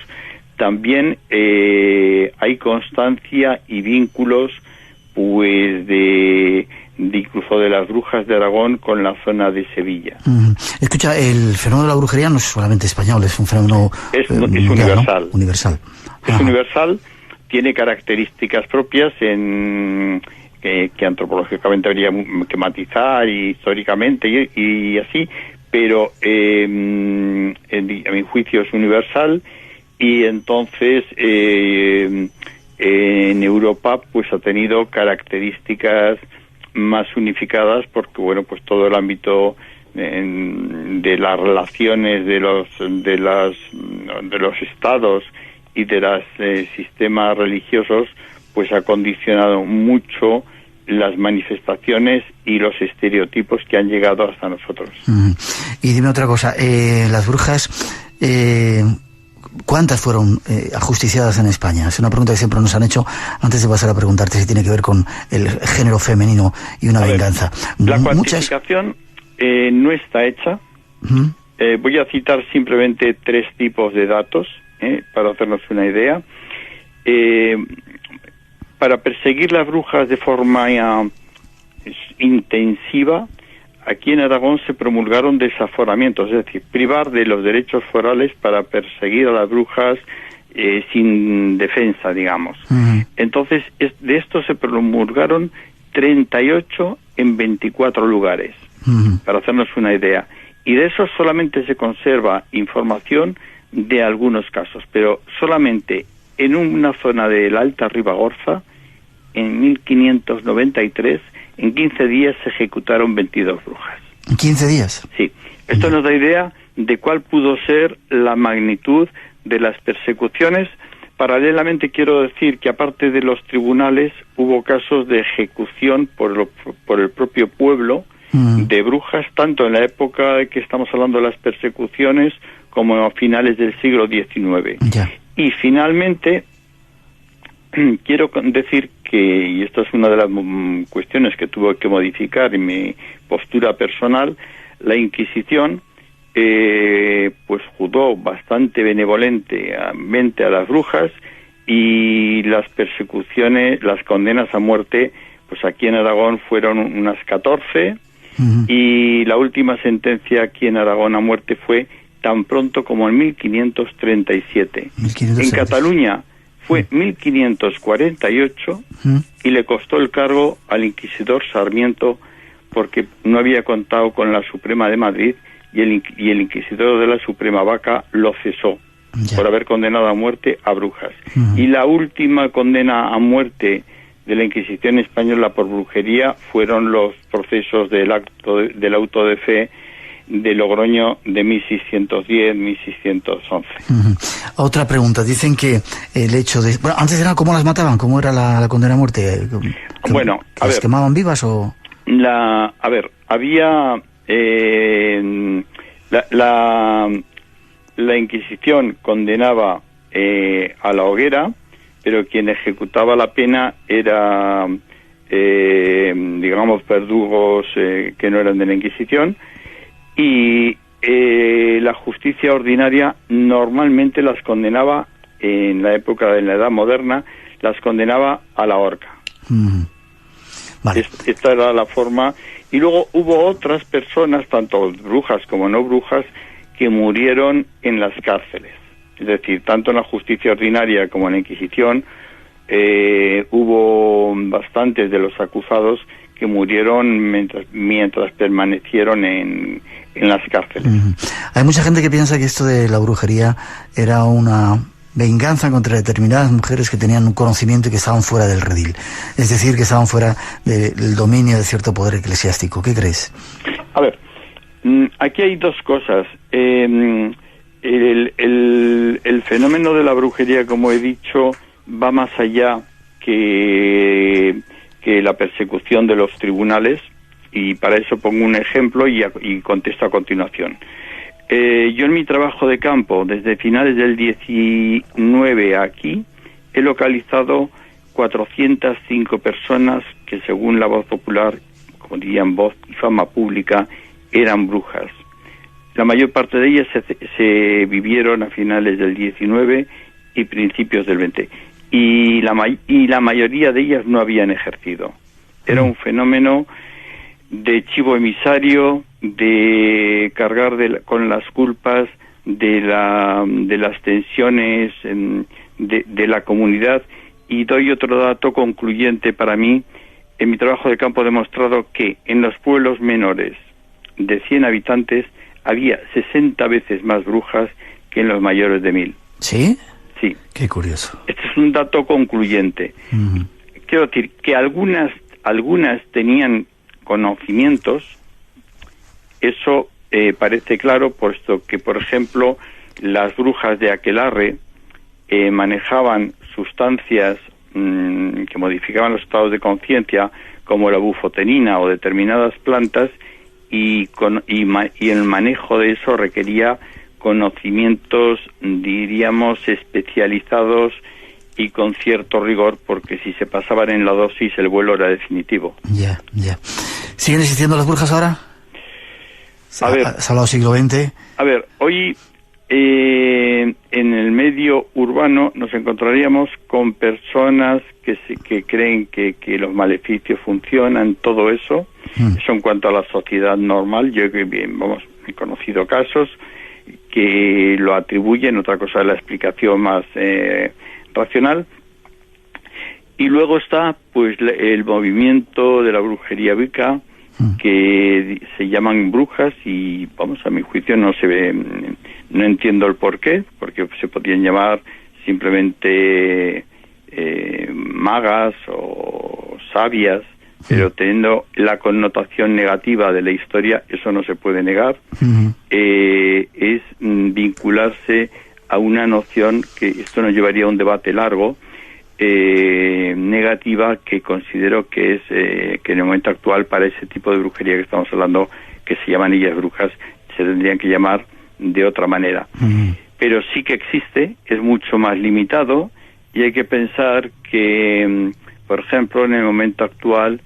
S5: también hay constancia y vínculos pues de incluso de las brujas de Aragón con la zona de Sevilla.
S1: Escucha, el fenómeno de la brujería no es solamente español, es un fenómeno
S5: es
S1: mundial,
S5: universal.
S1: ¿no? Universal.
S5: Es universal, tiene características propias que antropológicamente habría que matizar y históricamente y así, pero a mi juicio es universal, y entonces en Europa pues ha tenido características más unificadas, porque bueno, pues todo el ámbito de las relaciones de los estados y de los sistemas religiosos pues ha condicionado mucho las manifestaciones y los estereotipos que han llegado hasta nosotros.
S1: Y dime otra cosa, las brujas ¿cuántas fueron ajusticiadas en España? Es una pregunta que siempre nos han hecho antes de pasar a preguntarte si tiene que ver con el género femenino y una venganza.
S5: La cuantificación no está hecha. Voy a citar simplemente 3 tipos de datos para hacernos una idea. Para perseguir las brujas de forma intensiva, aquí en Aragón se promulgaron desaforamientos, es decir, privar de los derechos forales para perseguir a las brujas sin defensa, digamos. Entonces, de esto se promulgaron 38 en 24 lugares, para hacernos una idea. Y de eso solamente se conserva información de algunos casos, pero solamente en una zona de la Alta Ribagorza, en 1593, en 15 días se ejecutaron 22 brujas.
S1: ¿En 15 días?
S5: Sí. Esto nos da idea de cuál pudo ser la magnitud de las persecuciones. Paralelamente quiero decir que aparte de los tribunales hubo casos de ejecución por el propio pueblo de brujas, tanto en la época que estamos hablando de las persecuciones como a finales del siglo XIX.
S1: Ya.
S5: Y finalmente quiero decir que, y esta es una de las cuestiones que tuve que modificar en mi postura personal, la Inquisición pues juzgó bastante benevolentemente a las brujas, y las persecuciones, las condenas a muerte, pues aquí en Aragón fueron unas 14, y la última sentencia aquí en Aragón a muerte fue tan pronto como en 1537. En Cataluña fue 1548 y le costó el cargo al inquisidor Sarmiento, porque no había contado con la Suprema de Madrid, y el inquisidor de la Suprema Vaca lo cesó por haber condenado a muerte a brujas. Y la última condena a muerte de la Inquisición española por brujería fueron los procesos del auto de fe de Logroño de 1610-1611.
S1: Otra pregunta. Dicen que el hecho de... Bueno, antes era cómo las mataban, cómo era la condena a muerte.
S5: Bueno, a ver,
S1: ¿las quemaban vivas o...?
S5: Había... la Inquisición condenaba a la hoguera, pero quien ejecutaba la pena era, digamos, verdugos que no eran de la Inquisición, y la justicia ordinaria normalmente las condenaba, en la época de la Edad Moderna, las condenaba a la horca.
S1: Vale.
S5: Esta era la forma. Y luego hubo otras personas, tanto brujas como no brujas, que murieron en las cárceles. Es decir, tanto en la justicia ordinaria como en la Inquisición, hubo bastantes de los acusados que murieron mientras permanecieron en las cárceles.
S1: Hay mucha gente que piensa que esto de la brujería era una venganza contra determinadas mujeres que tenían un conocimiento y que estaban fuera del redil, es decir, que estaban fuera del dominio de cierto poder eclesiástico. ¿Qué crees?
S5: A ver, aquí hay dos cosas. El fenómeno de la brujería, como he dicho, va más allá que la persecución de los tribunales, y para eso pongo un ejemplo y contesto a continuación. Yo en mi trabajo de campo, desde finales del 19 aquí, he localizado 405 personas que, según la voz popular, como dirían voz y fama pública, eran brujas. La mayor parte de ellas se vivieron a finales del 19 y principios del 20. Y la mayoría de ellas no habían ejercido. Era un fenómeno de chivo emisario, de cargar con las culpas de las tensiones de la comunidad. Y doy otro dato concluyente para mí. En mi trabajo de campo he demostrado que en los pueblos menores de 100 habitantes había 60 veces más brujas que en los mayores de 1000.
S1: ¿Sí?
S5: Sí.
S1: Qué curioso.
S5: Este es un dato concluyente. Quiero decir que algunas tenían conocimientos, eso parece claro, puesto que, por ejemplo, las brujas de Aquelarre manejaban sustancias que modificaban los estados de conciencia, como la bufotenina o determinadas plantas, y el manejo de eso requería conocimientos, diríamos, especializados y con cierto rigor, porque si se pasaban en la dosis el vuelo era definitivo.
S1: Ya. ¿Siguen existiendo las brujas ahora? ¿Se ha hablado siglo XX?
S5: A ver, hoy en el medio urbano nos encontraríamos con personas que creen que los maleficios funcionan, todo eso. Eso en cuanto a la sociedad normal. Yo he conocido casos que lo atribuyen, otra cosa es la explicación más racional. Y luego está pues el movimiento de la brujería wicca, que se llaman brujas, y a mi juicio no entiendo el porqué, porque se podrían llamar simplemente magas o sabias, pero teniendo la connotación negativa de la historia, eso no se puede negar. Es vincularse a una noción que esto nos llevaría a un debate largo, negativa, que considero que es que en el momento actual, para ese tipo de brujería que estamos hablando, que se llaman ellas brujas, se tendrían que llamar de otra manera. Pero sí que existe, es mucho más limitado, y hay que pensar que, por ejemplo, en el momento actual,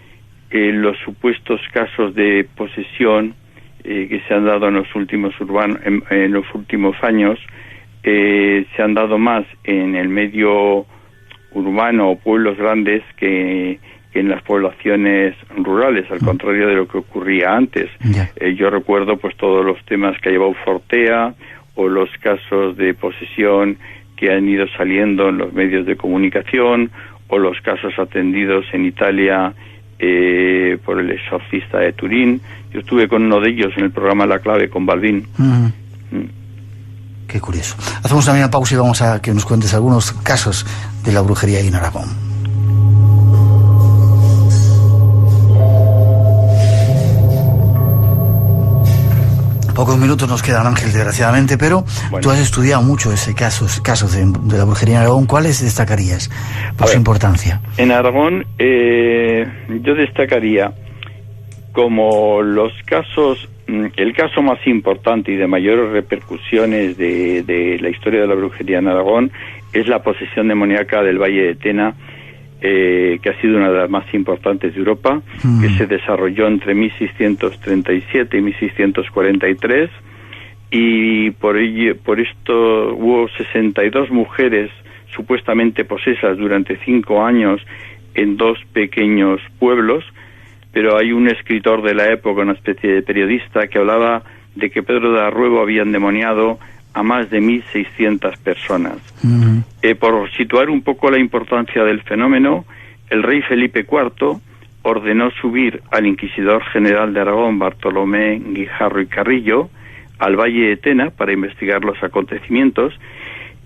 S5: los supuestos casos de posesión que se han dado en los últimos años, se han dado más en el medio urbano o pueblos grandes que en las poblaciones rurales, al contrario de lo que ocurría antes. Yo recuerdo pues todos los temas que ha llevado Fortea, o los casos de posesión que han ido saliendo en los medios de comunicación, o los casos atendidos en Italia por el exorcista de Turín. Yo estuve con uno de ellos en el programa La Clave con Balbín.
S1: Qué curioso. Hacemos una pausa y vamos a que nos cuentes algunos casos de la brujería ahí en Aragón. Pocos minutos nos quedan, Ángel, desgraciadamente, pero tú has estudiado mucho casos de la brujería en Aragón. ¿Cuáles destacarías por su importancia?
S5: En Aragón yo destacaría como los casos, el caso más importante y de mayores repercusiones de la historia de la brujería en Aragón es la posesión demoníaca del Valle de Tena, que ha sido una de las más importantes de Europa, que se desarrolló entre 1637 y 1643, y por esto hubo 62 mujeres supuestamente posesas durante 5 años en 2 pequeños pueblos. Pero hay un escritor de la época, una especie de periodista, que hablaba de que Pedro de Arruebo había endemoniado a más de 1.600 personas. Por situar un poco la importancia del fenómeno, el rey Felipe IV ordenó subir al inquisidor general de Aragón, Bartolomé Guijarro y Carrillo, al Valle de Tena para investigar los acontecimientos,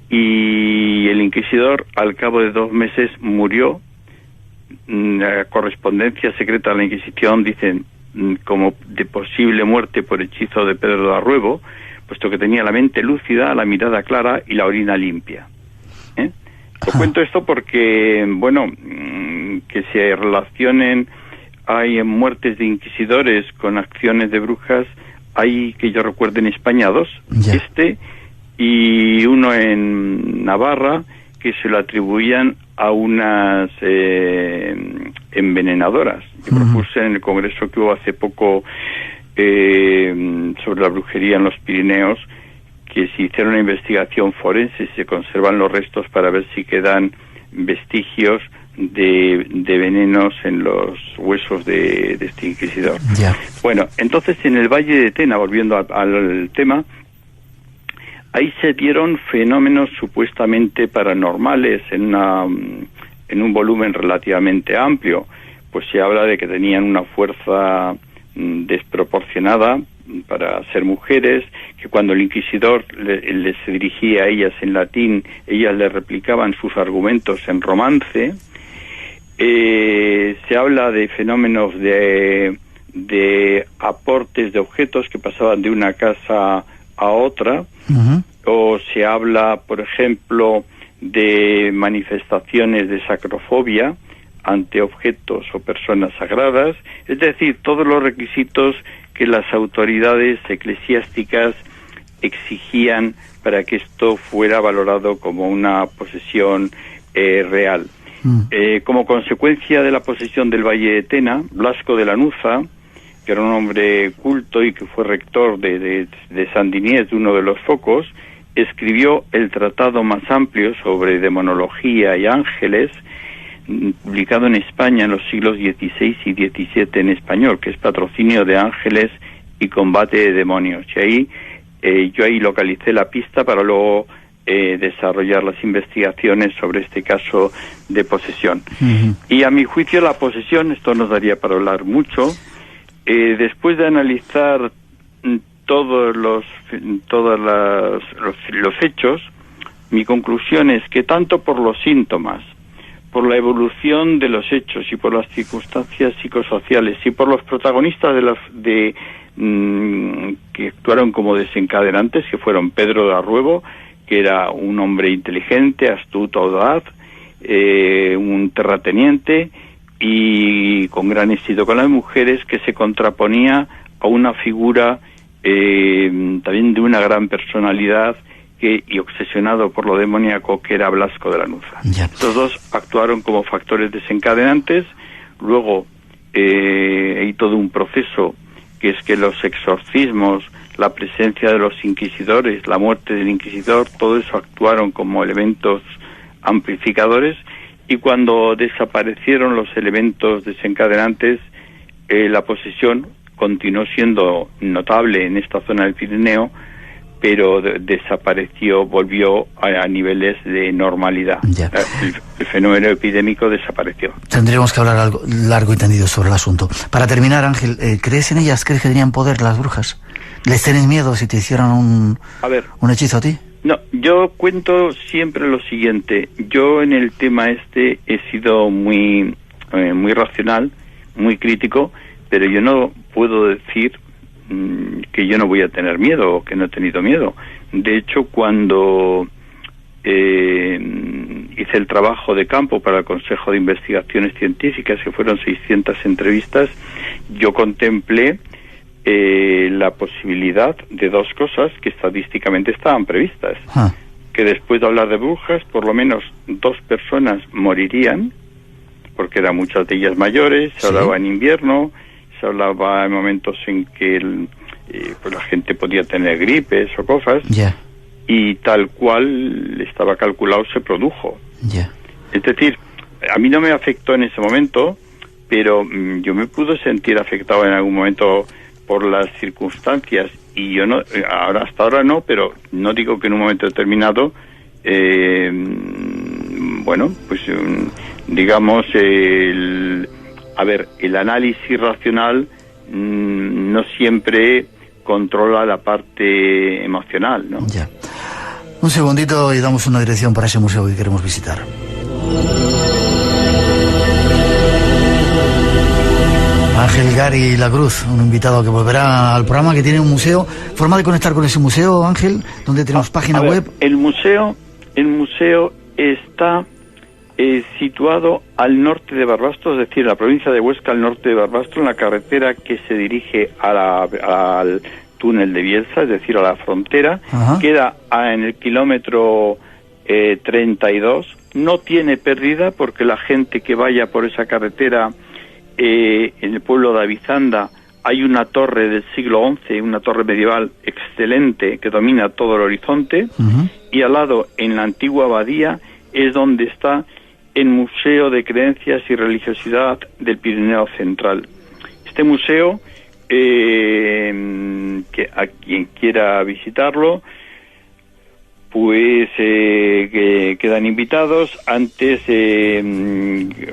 S5: y el inquisidor, al cabo de 2 meses, murió. La correspondencia secreta de la Inquisición dicen como de posible muerte por hechizo de Pedro de Arruebo, puesto que tenía la mente lúcida, la mirada clara y la orina limpia. Os cuento esto porque, que se relacionen, hay muertes de inquisidores con acciones de brujas, hay, que yo recuerde, en España 2, y uno en Navarra, que se lo atribuían a unas envenenadoras. Yo propuse en el congreso que hubo hace poco sobre la brujería en los Pirineos que se hiciera una investigación forense y se conservan los restos para ver si quedan vestigios de venenos en los huesos de este inquisidor. Bueno, entonces en el Valle de Tena, volviendo al tema, ahí se dieron fenómenos supuestamente paranormales en un volumen relativamente amplio. Pues se habla de que tenían una fuerza desproporcionada para ser mujeres, que cuando el inquisidor les dirigía a ellas en latín, ellas le replicaban sus argumentos en romance. Se habla de fenómenos de aportes de objetos que pasaban de una casa a otra, o se habla, por ejemplo, de manifestaciones de sacrofobia ante objetos o personas sagradas, es decir, todos los requisitos que las autoridades eclesiásticas exigían para que esto fuera valorado como una posesión real. Como consecuencia de la posesión del Valle de Tena, Blasco de Lanuza, que era un hombre culto y que fue rector de San Diniés, de uno de los focos, escribió el tratado más amplio sobre demonología y ángeles, publicado en España en los siglos XVI y XVII en español, que es Patrocinio de Ángeles y Combate de Demonios. Y ahí yo ahí localicé la pista para luego desarrollar las investigaciones sobre este caso de posesión. Y a mi juicio la posesión, esto nos daría para hablar mucho, después de analizar todos los hechos, mi conclusión es que tanto por los síntomas, por la evolución de los hechos y por las circunstancias psicosociales y por los protagonistas que actuaron como desencadenantes, que fueron Pedro de Arruebo, que era un hombre inteligente, astuto, audaz, un terrateniente y con gran éxito con las mujeres, que se contraponía a una figura también de una gran personalidad y obsesionado por lo demoníaco, que era Blasco de Lanuza. Estos dos actuaron como factores desencadenantes. Luego hay todo un proceso, que es que los exorcismos, la presencia de los inquisidores, la muerte del inquisidor, todo eso actuaron como elementos amplificadores, y cuando desaparecieron los elementos desencadenantes, la posesión continuó siendo notable en esta zona del Pirineo, pero desapareció, volvió a niveles de normalidad. El fenómeno epidémico desapareció.
S1: Tendremos que hablar algo largo y tendido sobre el asunto. Para terminar, Ángel, ¿crees en ellas? ¿Crees que tenían poder las brujas? ¿Les tenés miedo si te hicieran un hechizo a ti?
S5: No, yo cuento siempre lo siguiente. Yo en el tema he sido muy racional, muy crítico, pero yo no puedo decir que yo no voy a tener miedo o que no he tenido miedo. De hecho, cuando hice el trabajo de campo para el Consejo de Investigaciones Científicas, que fueron 600 entrevistas, yo contemplé la posibilidad de dos cosas que estadísticamente estaban previstas. Que después de hablar de brujas, por lo menos 2 personas morirían, porque eran muchas de ellas mayores, se hablaba en invierno, se hablaba en momentos en que pues la gente podía tener gripes o cosas, y tal cual estaba calculado se produjo. Es decir, a mí no me afectó en ese momento, pero yo me pude sentir afectado en algún momento por las circunstancias, y yo no, hasta ahora no, pero no digo que en un momento determinado, bueno, pues digamos, el análisis racional no siempre controla la parte emocional, ¿no?
S1: Un segundito y damos una dirección para ese museo que queremos visitar. Ángel Gari Lacruz, un invitado que volverá al programa, que tiene un museo. ¿Forma de conectar con ese museo, Ángel? ¿Dónde tenemos página web?
S5: El museo está situado al norte de Barbastro, es decir, la provincia de Huesca, al norte de Barbastro, en la carretera que se dirige al túnel de Bielsa, es decir, a la frontera. Queda en el kilómetro 32. No tiene pérdida, porque la gente que vaya por esa carretera, en el pueblo de Avizanda hay una torre del siglo XI, una torre medieval excelente que domina todo el horizonte, y al lado, en la antigua abadía, es donde está el Museo de Creencias y Religiosidad del Pirineo Central. Este museo, que a quien quiera visitarlo, pues que quedan invitados. Antes,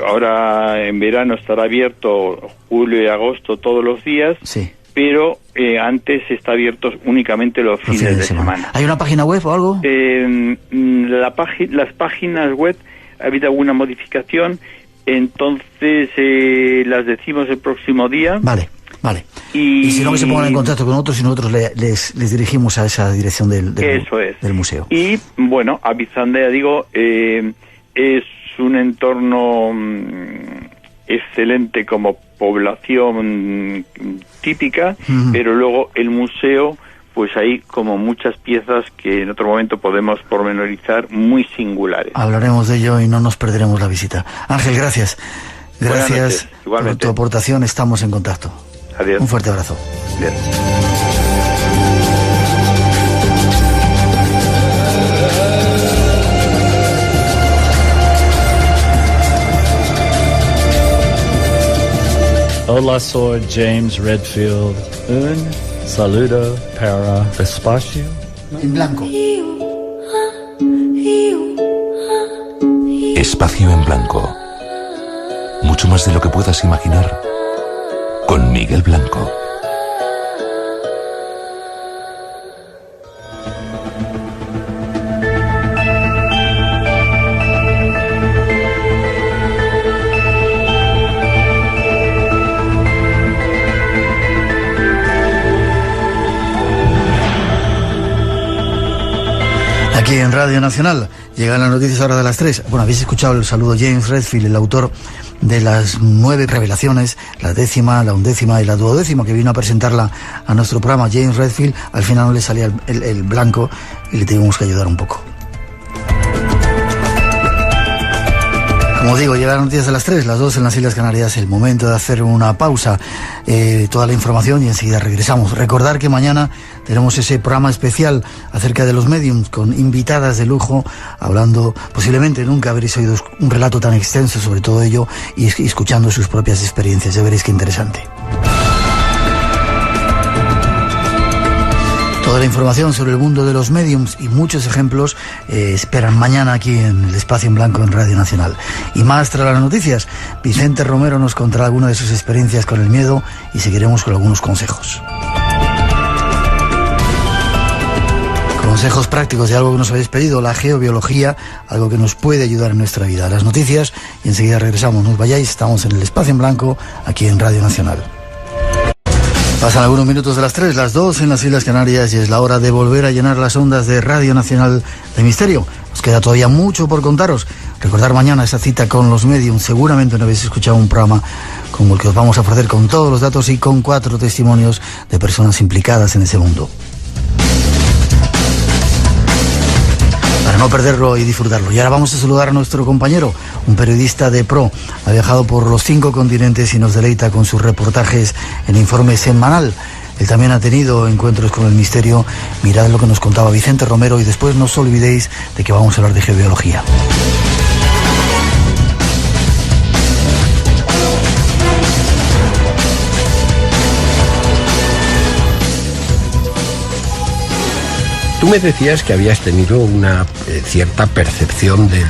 S5: ahora en verano estará abierto julio y agosto todos los días, pero antes está abierto únicamente los fines de semana.
S1: ¿Hay una página web o algo?
S5: Las páginas web, ha habido alguna modificación, entonces las decimos el próximo día.
S1: Vale. Y si no, que se pongan en contacto con nosotros y nosotros les dirigimos a esa dirección del museo. Y
S5: bueno, Avizanda, ya digo, es un entorno excelente como población típica, pero luego el museo pues hay como muchas piezas que en otro momento podemos pormenorizar, muy singulares.
S1: Hablaremos de ello y no nos perderemos la visita. Ángel, gracias. Gracias por tu aportación, estamos en contacto.
S5: Adiós.
S1: Un fuerte abrazo.
S5: Bien.
S6: Hola, soy James Redfield. Un saludo para Espacio
S1: en Blanco.
S3: Espacio en Blanco. Mucho más de lo que puedas imaginar. Con Miguel Blanco.
S1: Aquí en Radio Nacional llegan las noticias ahora de las 3. Bueno, habéis escuchado el saludo James Redfield, el autor de las 9 revelaciones, la 10ª, la 11ª y la 12ª, que vino a presentarla a nuestro programa. James Redfield, al final no le salía el blanco y le tuvimos que ayudar un poco. Como digo, llegan las noticias de las 3, las 2 en las Islas Canarias, el momento de hacer una pausa, toda la información y enseguida regresamos. Recordar que mañana tenemos ese programa especial acerca de los mediums con invitadas de lujo, hablando, posiblemente nunca habréis oído un relato tan extenso sobre todo ello y escuchando sus propias experiencias, ya veréis qué interesante. Toda la información sobre el mundo de los mediums y muchos ejemplos esperan mañana aquí en el Espacio en Blanco en Radio Nacional. Y más tras las noticias, Vicente Romero nos contará alguna de sus experiencias con el miedo y seguiremos con algunos consejos. Consejos prácticos de algo que nos habéis pedido, la geobiología, algo que nos puede ayudar en nuestra vida. Las noticias y enseguida regresamos. No os vayáis, estamos en el Espacio en Blanco aquí en Radio Nacional. Pasan algunos minutos de las 3, las 2 en las Islas Canarias y es la hora de volver a llenar las ondas de Radio Nacional de Misterio. Nos queda todavía mucho por contaros. Recordar mañana esa cita con los mediums. Seguramente no habéis escuchado un programa como el que os vamos a ofrecer con todos los datos y con 4 testimonios de personas implicadas en ese mundo. Para no perderlo y disfrutarlo. Y ahora vamos a saludar a nuestro compañero, un periodista de pro. Ha viajado por los 5 continentes y nos deleita con sus reportajes en Informe Semanal. Él también ha tenido encuentros con el misterio. Mirad lo que nos contaba Vicente Romero y después no os olvidéis de que vamos a hablar de geobiología.
S7: Tú me decías que habías tenido una cierta percepción del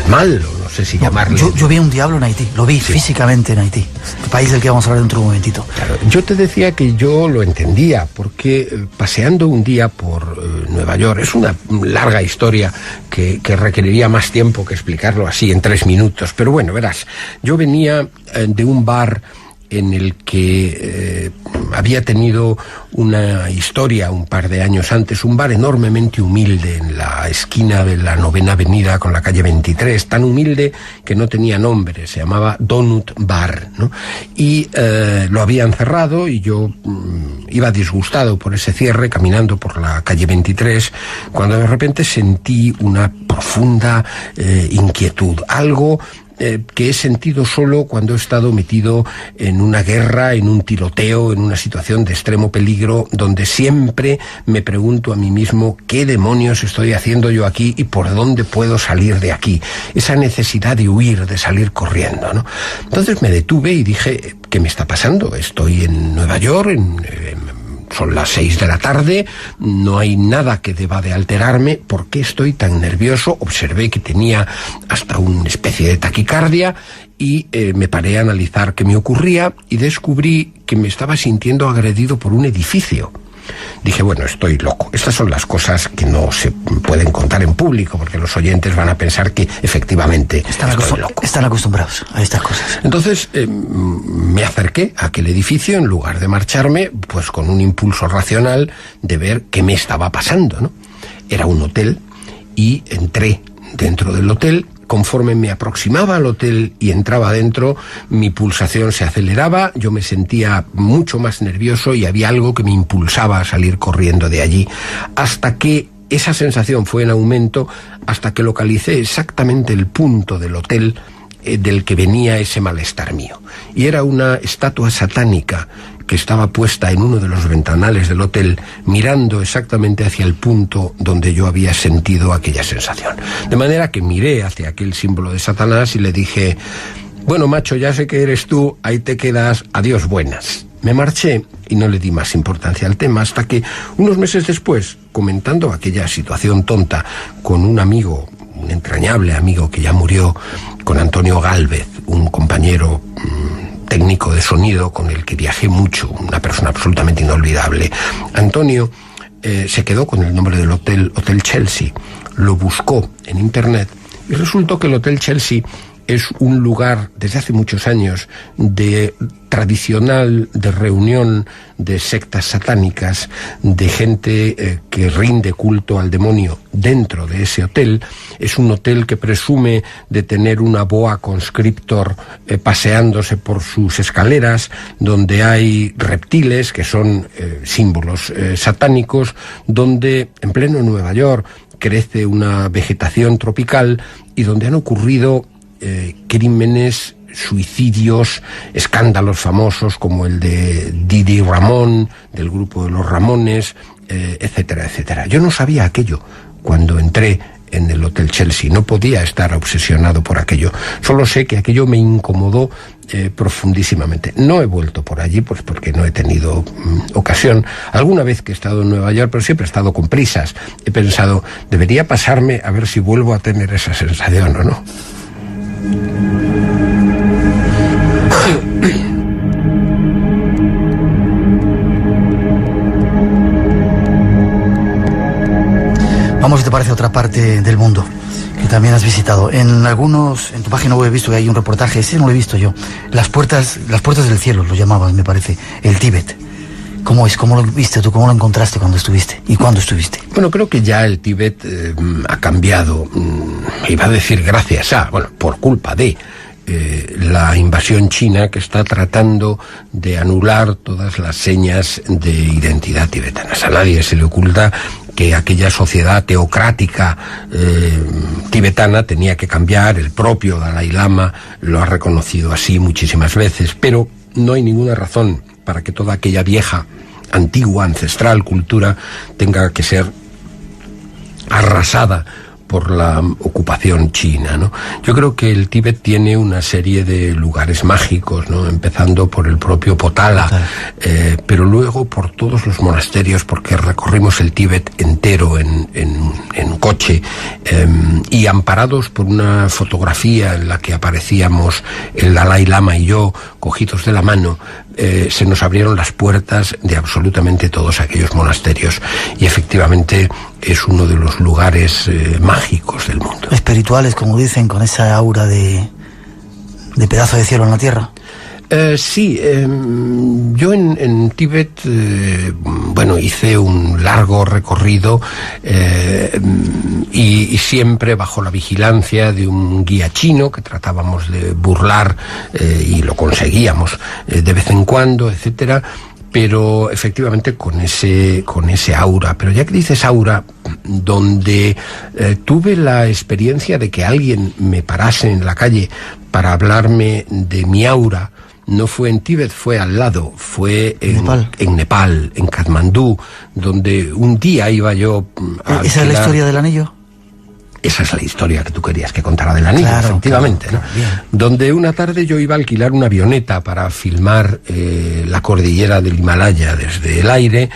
S7: mal, o no sé si llamarlo.
S1: Yo vi un diablo en Haití, lo vi físicamente en Haití, el país del que vamos a hablar dentro de un momentito.
S7: Claro, yo te decía que yo lo entendía, porque paseando un día por Nueva York, es una larga historia que requeriría más tiempo que explicarlo así en 3 minutos, pero bueno, verás, yo venía de un bar en el que había tenido una historia un par de años antes, un bar enormemente humilde en la esquina de la 9ª Avenida con la calle 23, tan humilde que no tenía nombre, se llamaba Donut Bar, ¿no? Y lo habían cerrado y yo iba disgustado por ese cierre, caminando por la calle 23, cuando de repente sentí una profunda inquietud, algo que he sentido solo cuando he estado metido en una guerra, en un tiroteo, en una situación de extremo peligro, donde siempre me pregunto a mí mismo qué demonios estoy haciendo yo aquí y por dónde puedo salir de aquí. Esa necesidad de huir, de salir corriendo, ¿no? Entonces me detuve y dije, ¿qué me está pasando? Estoy en Nueva York, son las 6 de la tarde, no hay nada que deba de alterarme. ¿Por qué estoy tan nervioso? Observé que tenía hasta una especie de taquicardia y me paré a analizar qué me ocurría y descubrí que me estaba sintiendo agredido por un edificio. Dije, bueno, estoy loco. Estas son las cosas que no se pueden contar en público porque los oyentes van a pensar que efectivamente estoy loco.
S1: Están acostumbrados a estas cosas.
S7: Entonces me acerqué a aquel edificio en lugar de marcharme, pues con un impulso racional de ver qué me estaba pasando, ¿no? Era un hotel y entré dentro del hotel conforme me aproximaba al hotel y entraba adentro, mi pulsación se aceleraba, yo me sentía mucho más nervioso y había algo que me impulsaba a salir corriendo de allí, hasta que esa sensación fue en aumento, hasta que localicé exactamente el punto del hotel del que venía ese malestar mío. Y era una estatua satánica que estaba puesta en uno de los ventanales del hotel, mirando exactamente hacia el punto donde yo había sentido aquella sensación. De manera que miré hacia aquel símbolo de Satanás y le dije: bueno, macho, ya sé que eres tú, ahí te quedas, adiós, buenas. Me marché y no le di más importancia al tema, hasta que unos meses después, comentando aquella situación tonta con un amigo, un entrañable amigo que ya murió, con Antonio Gálvez, un compañero técnico de sonido con el que viajé mucho, una persona absolutamente inolvidable. Antonio se quedó con el nombre del hotel, Hotel Chelsea, lo buscó en internet y resultó que el Hotel Chelsea es un lugar desde hace muchos años de tradicional de reunión de sectas satánicas, de gente que rinde culto al demonio dentro de ese hotel. Es un hotel que presume de tener una boa conscriptor paseándose por sus escaleras, donde hay reptiles que son símbolos satánicos, donde en pleno Nueva York crece una vegetación tropical y donde han ocurrido crímenes, suicidios, escándalos famosos como el de Didi Ramón, del grupo de los Ramones, etcétera, etcétera. Yo no sabía aquello cuando entré en el Hotel Chelsea, no podía estar obsesionado por aquello, solo sé que aquello me incomodó profundísimamente. No he vuelto por allí pues porque no he tenido ocasión. Alguna vez que he estado en Nueva York, pero siempre he estado con prisas, he pensado, debería pasarme a ver si vuelvo a tener esa sensación o no.
S1: Vamos, si te parece, a otra parte del mundo que también has visitado. En tu página web he visto que hay un reportaje, ese no lo he visto yo. Las puertas del cielo lo llamaban, me parece, el Tíbet. ¿Cómo es? ¿Cómo lo viste tú? ¿Cómo lo encontraste cuando estuviste? ¿Y cuándo estuviste?
S7: Bueno, creo que ya el Tíbet ha cambiado. Iba a decir gracias a, por culpa de la invasión china, que está tratando de anular todas las señas de identidad tibetanas. A nadie se le oculta que aquella sociedad teocrática tibetana tenía que cambiar. El propio Dalai Lama lo ha reconocido así muchísimas veces, pero no hay ninguna razón para que toda aquella vieja, antigua, ancestral cultura tenga que ser arrasada por la ocupación china, ¿no? Yo creo que el Tíbet tiene una serie de lugares mágicos, ¿no? Empezando por el propio Potala, pero luego por todos los monasterios, porque recorrimos el Tíbet entero en coche, y amparados por una fotografía en la que aparecíamos el Dalai Lama y yo, cogidos de la mano, se nos abrieron las puertas de absolutamente todos aquellos monasterios, y efectivamente es uno de los lugares mágicos del mundo.
S1: Espirituales, como dicen, con esa aura de pedazo de cielo en la tierra.
S7: Sí, yo en Tíbet, hice un largo recorrido y siempre bajo la vigilancia de un guía chino que tratábamos de burlar y lo conseguíamos de vez en cuando, etcétera. Pero efectivamente con ese aura. Pero ya que dices aura, donde tuve la experiencia de que alguien me parase en la calle para hablarme de mi aura, no fue en Tíbet, fue al lado, fue en Nepal, en Katmandú, donde un día iba yo a
S1: ¿Esa es la historia del anillo?
S7: Esa es la historia que tú querías que contara del anillo, claro, efectivamente, claro, ¿no? Donde una tarde yo iba a alquilar una avioneta para filmar la cordillera del Himalaya desde el aire,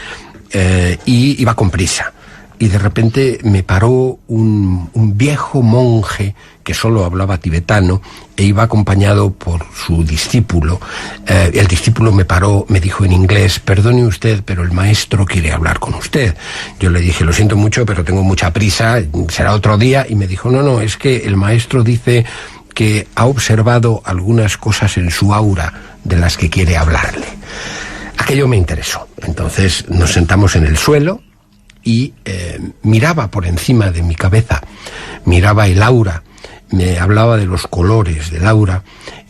S7: y iba con prisa. Y de repente me paró un viejo monje que solo hablaba tibetano e iba acompañado por su discípulo. El discípulo me paró, me dijo en inglés: perdone usted, pero el maestro quiere hablar con usted. Yo le dije: lo siento mucho, pero tengo mucha prisa, será otro día. Y me dijo: no, es que el maestro dice que ha observado algunas cosas en su aura de las que quiere hablarle. Aquello me interesó. Entonces nos sentamos en el suelo y miraba por encima de mi cabeza, miraba el aura, me hablaba de los colores del aura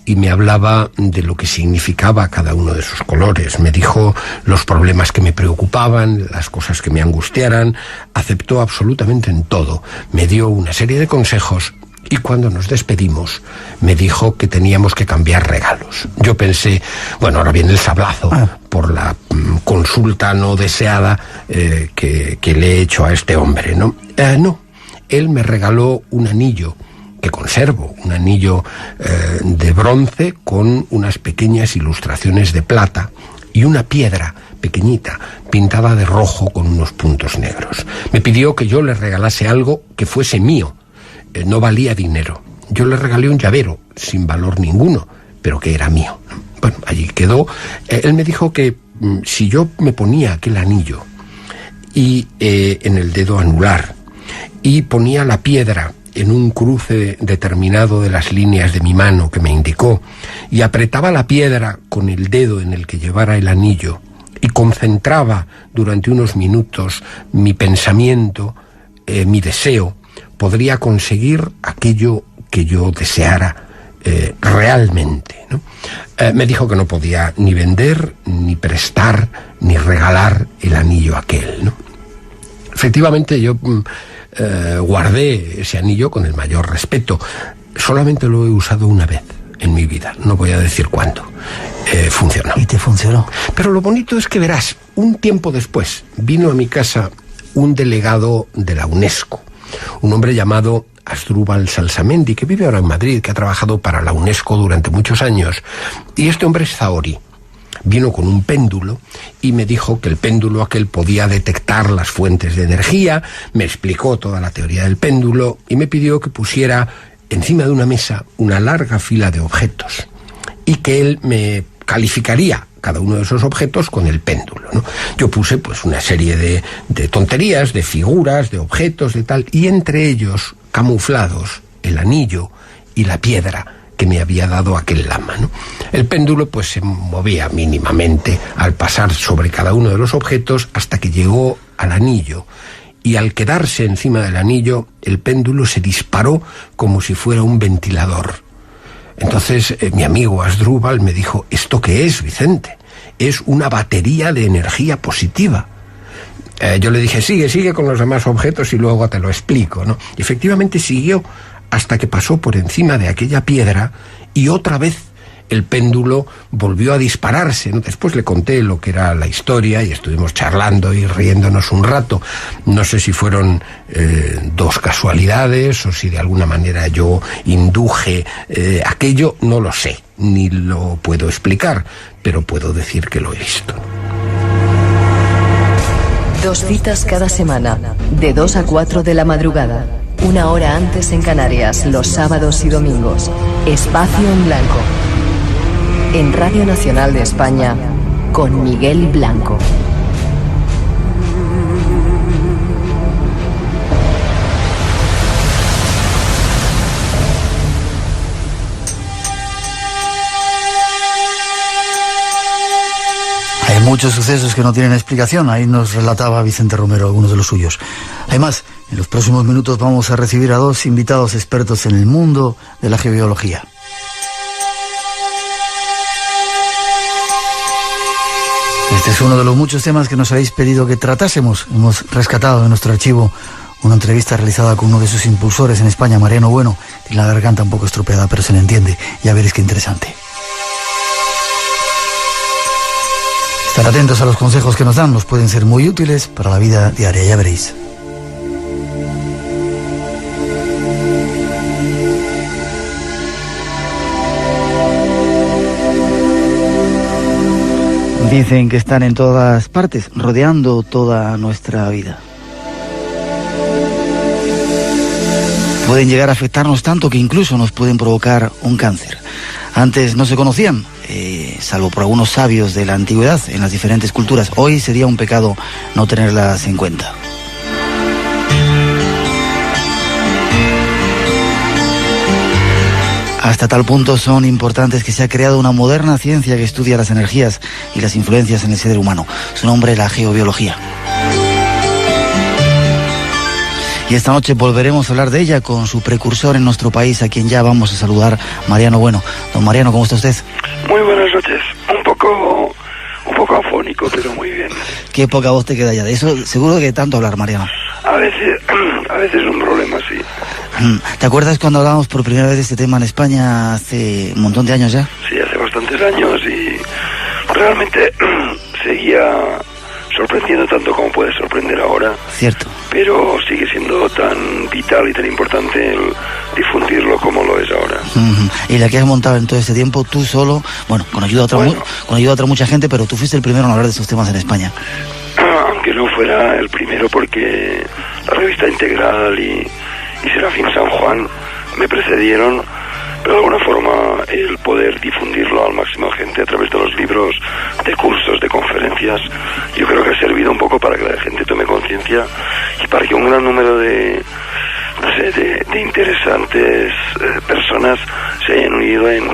S7: y me hablaba de lo que significaba cada uno de esos colores. Me dijo los problemas que me preocupaban, las cosas que me angustiaran, aceptó absolutamente en todo. Me dio una serie de consejos y cuando nos despedimos me dijo que teníamos que cambiar regalos. Yo pensé, bueno, ahora viene el sablazo por la consulta no deseada que le he hecho a este hombre, ¿no? No, él me regaló un anillo que conservo, un anillo de bronce con unas pequeñas ilustraciones de plata y una piedra pequeñita, pintada de rojo con unos puntos negros. Me pidió que yo le regalase algo que fuese mío. No valía dinero. Yo le regalé un llavero, sin valor ninguno, pero que era mío. Bueno, allí quedó. Él me dijo que si yo me ponía aquel anillo y en el dedo anular y ponía la piedra en un cruce determinado de las líneas de mi mano que me indicó y apretaba la piedra con el dedo en el que llevara el anillo y concentraba durante unos minutos mi pensamiento, mi deseo, podría conseguir aquello que yo deseara realmente, ¿no? Me dijo que no podía ni vender, ni prestar, ni regalar el anillo aquel, ¿no? Efectivamente, yo guardé ese anillo con el mayor respeto. Solamente lo he usado una vez en mi vida, no voy a decir cuándo. Funcionó.
S1: ¿Y te funcionó?
S7: Pero lo bonito es que verás, un tiempo después vino a mi casa un delegado de la UNESCO, un hombre llamado Asdrúbal Salsamendi, que vive ahora en Madrid, que ha trabajado para la UNESCO durante muchos años, y este hombre es zahorí. Vino con un péndulo y me dijo que el péndulo aquel podía detectar las fuentes de energía, me explicó toda la teoría del péndulo y me pidió que pusiera encima de una mesa una larga fila de objetos y que él me calificaría cada uno de esos objetos con el péndulo, ¿no? Yo puse pues una serie de tonterías, de figuras, de objetos, de tal, y entre ellos, camuflados, el anillo y la piedra que me había dado aquel lama, ¿no? El péndulo pues se movía mínimamente al pasar sobre cada uno de los objetos hasta que llegó al anillo, y al quedarse encima del anillo el péndulo se disparó como si fuera un ventilador. Entonces mi amigo Asdrúbal me dijo: ¿esto qué es, Vicente? Es una batería de energía positiva. Yo le dije: sigue con los demás objetos y luego te lo explico, ¿no? Y efectivamente siguió hasta que pasó por encima de aquella piedra y otra vez el péndulo volvió a dispararse, ¿no? Después le conté lo que era la historia y estuvimos charlando y riéndonos un rato. No sé si fueron dos casualidades o si de alguna manera yo induje aquello, no lo sé, ni lo puedo explicar, pero puedo decir que lo he visto.
S4: 2 citas cada semana, de 2 a 4 de la madrugada. 1 hora antes en Canarias, los sábados y domingos. Espacio en Blanco. En Radio Nacional de España, con Miguel Blanco.
S1: Hay muchos sucesos que no tienen explicación. Ahí nos relataba Vicente Romero algunos de los suyos. Además, en los próximos minutos vamos a recibir a 2 invitados expertos en el mundo de la geobiología. Este es uno de los muchos temas que nos habéis pedido que tratásemos. Hemos rescatado de nuestro archivo una entrevista realizada con uno de sus impulsores en España, Mariano Bueno. Tiene la garganta un poco estropeada, pero se le entiende. Ya veréis qué interesante. Estar atentos a los consejos que nos dan, nos pueden ser muy útiles para la vida diaria, ya veréis. Dicen que están en todas partes, rodeando toda nuestra vida. Pueden llegar a afectarnos tanto que incluso nos pueden provocar un cáncer. Antes no se conocían, salvo por algunos sabios de la antigüedad en las diferentes culturas. Hoy sería un pecado no tenerlas en cuenta. Hasta tal punto son importantes que se ha creado una moderna ciencia que estudia las energías y las influencias en el ser humano. Su nombre es la geobiología. Y esta noche volveremos a hablar de ella con su precursor en nuestro país, a quien ya vamos a saludar, Mariano Bueno. Don Mariano, ¿cómo está usted?
S8: Muy buenas noches. Un poco afónico, pero muy bien.
S1: Qué poca voz te queda ya. De eso seguro que tanto hablar, Mariano.
S8: A veces es un problema, sí.
S1: ¿Te acuerdas cuando hablábamos por primera vez de este tema en España hace un montón de años ya?
S8: Sí, hace bastantes años y realmente seguía sorprendiendo tanto como puede sorprender ahora.
S1: Cierto.
S8: Pero sigue siendo tan vital y tan importante el difundirlo como lo es ahora.
S1: Y la que has montado en todo este tiempo, tú solo, bueno, con ayuda de otra mucha gente, pero tú fuiste el primero en hablar de estos temas en España.
S8: Aunque no fuera el primero, porque la revista Integral y Serafín San Juan me precedieron, pero de alguna forma el poder difundirlo al máximo de gente a través de los libros, de cursos, de conferencias, yo creo que ha servido un poco para que la gente tome conciencia y para que un gran número de interesantes personas se hayan unido en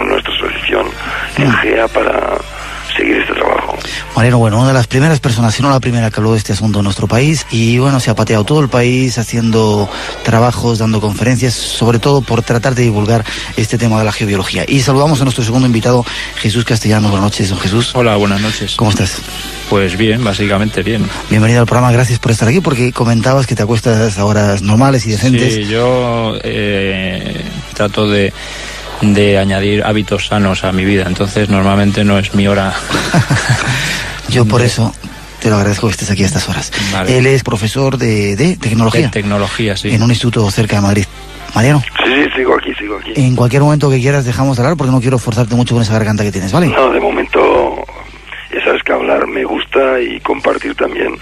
S8: nuestra asociación, en GEA, para seguir este trabajo.
S1: Mariano, bueno, una de las primeras personas, si no la primera, que habló de este asunto en nuestro país, y bueno, se ha pateado todo el país haciendo trabajos, dando conferencias, sobre todo por tratar de divulgar este tema de la geobiología. Y saludamos a nuestro segundo invitado, Jesús Castellanos. Buenas noches, don Jesús.
S9: Hola, buenas noches.
S1: ¿Cómo estás?
S9: Pues bien, básicamente bien.
S1: Bienvenido al programa, gracias por estar aquí, porque comentabas que te acuestas a horas normales y decentes.
S9: Sí, yo trato de añadir hábitos sanos a mi vida, entonces normalmente no es mi hora.
S1: Yo por eso te lo agradezco que estés aquí a estas horas. Vale. Él es profesor de tecnología.
S9: De tecnología, sí.
S1: En un instituto cerca de Madrid. Mariano.
S8: Sí, sigo aquí.
S1: En cualquier momento que quieras dejamos de hablar, porque no quiero forzarte mucho con esa garganta que tienes, ¿vale?
S8: No, de momento ya sabes que hablar me gusta y compartir también,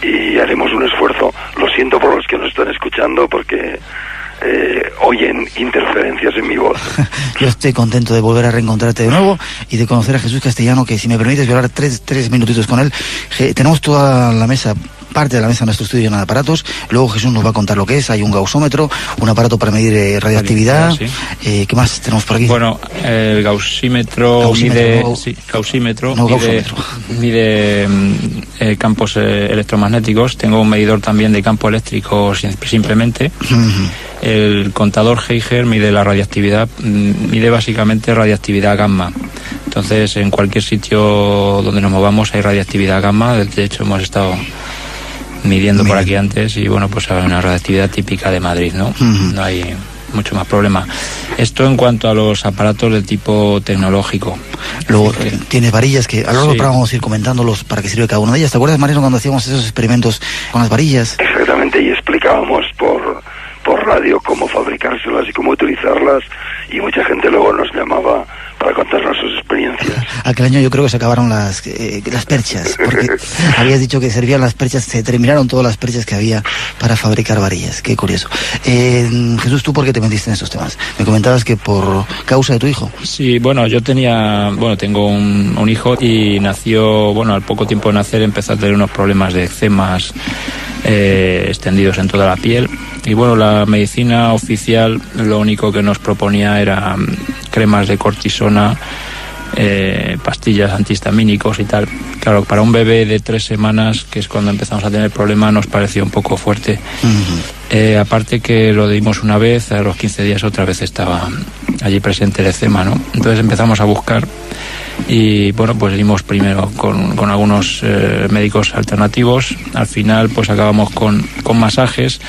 S8: y haremos un esfuerzo. Lo siento por los que nos están escuchando, porque oyen interferencias en mi voz.
S1: Yo estoy contento de volver a reencontrarte de nuevo y de conocer a Jesús Castellano, que si me permites voy a hablar tres minutitos con él. Tenemos toda la mesa, parte de la mesa de nuestro estudio llena de aparatos. Luego Jesús nos va a contar lo que es. Hay un gausómetro, un aparato para medir radioactividad. Sí. ¿Qué más tenemos por aquí?
S9: Bueno, el gausímetro mide campos electromagnéticos. Tengo un medidor también de campo eléctrico simplemente. El contador Geiger mide la radioactividad, mide básicamente radioactividad gamma. Entonces, en cualquier sitio donde nos movamos hay radioactividad gamma. De hecho, hemos estado midiendo por aquí antes y bueno, pues hay una radioactividad típica de Madrid, ¿no? No hay mucho más problema. Esto en cuanto a los aparatos de tipo tecnológico.
S1: Luego tienes varillas que a lo largo del programa vamos a ir comentándolos para que sirve cada una de ellas. ¿Te acuerdas, Mariano, cuando hacíamos esos experimentos con las varillas?
S8: Exactamente, y explicábamos por radio cómo fabricárselas y cómo utilizarlas, y mucha gente luego nos llamaba para contarnos sus experiencias.
S1: Aquel año yo creo que se acabaron las perchas, porque habías dicho que servían las perchas, se terminaron todas las perchas que había para fabricar varillas. Qué curioso. Jesús, ¿tú por qué te metiste en estos temas? Me comentabas que por causa de tu hijo.
S9: Sí, bueno, tengo un hijo y nació, al poco tiempo de nacer empezó a tener unos problemas de eczemas extendidos en toda la piel. Y bueno, la medicina oficial lo único que nos proponía era cremas de cortisona, pastillas antihistamínicos y tal. Claro, para un bebé de 3 semanas, que es cuando empezamos a tener problemas, nos pareció un poco fuerte. Aparte que lo dimos una vez, a los 15 días otra vez estaba allí presente el eczema, ¿no? Entonces empezamos a buscar y bueno, pues dimos primero con algunos médicos alternativos. Al final pues acabamos con masajes,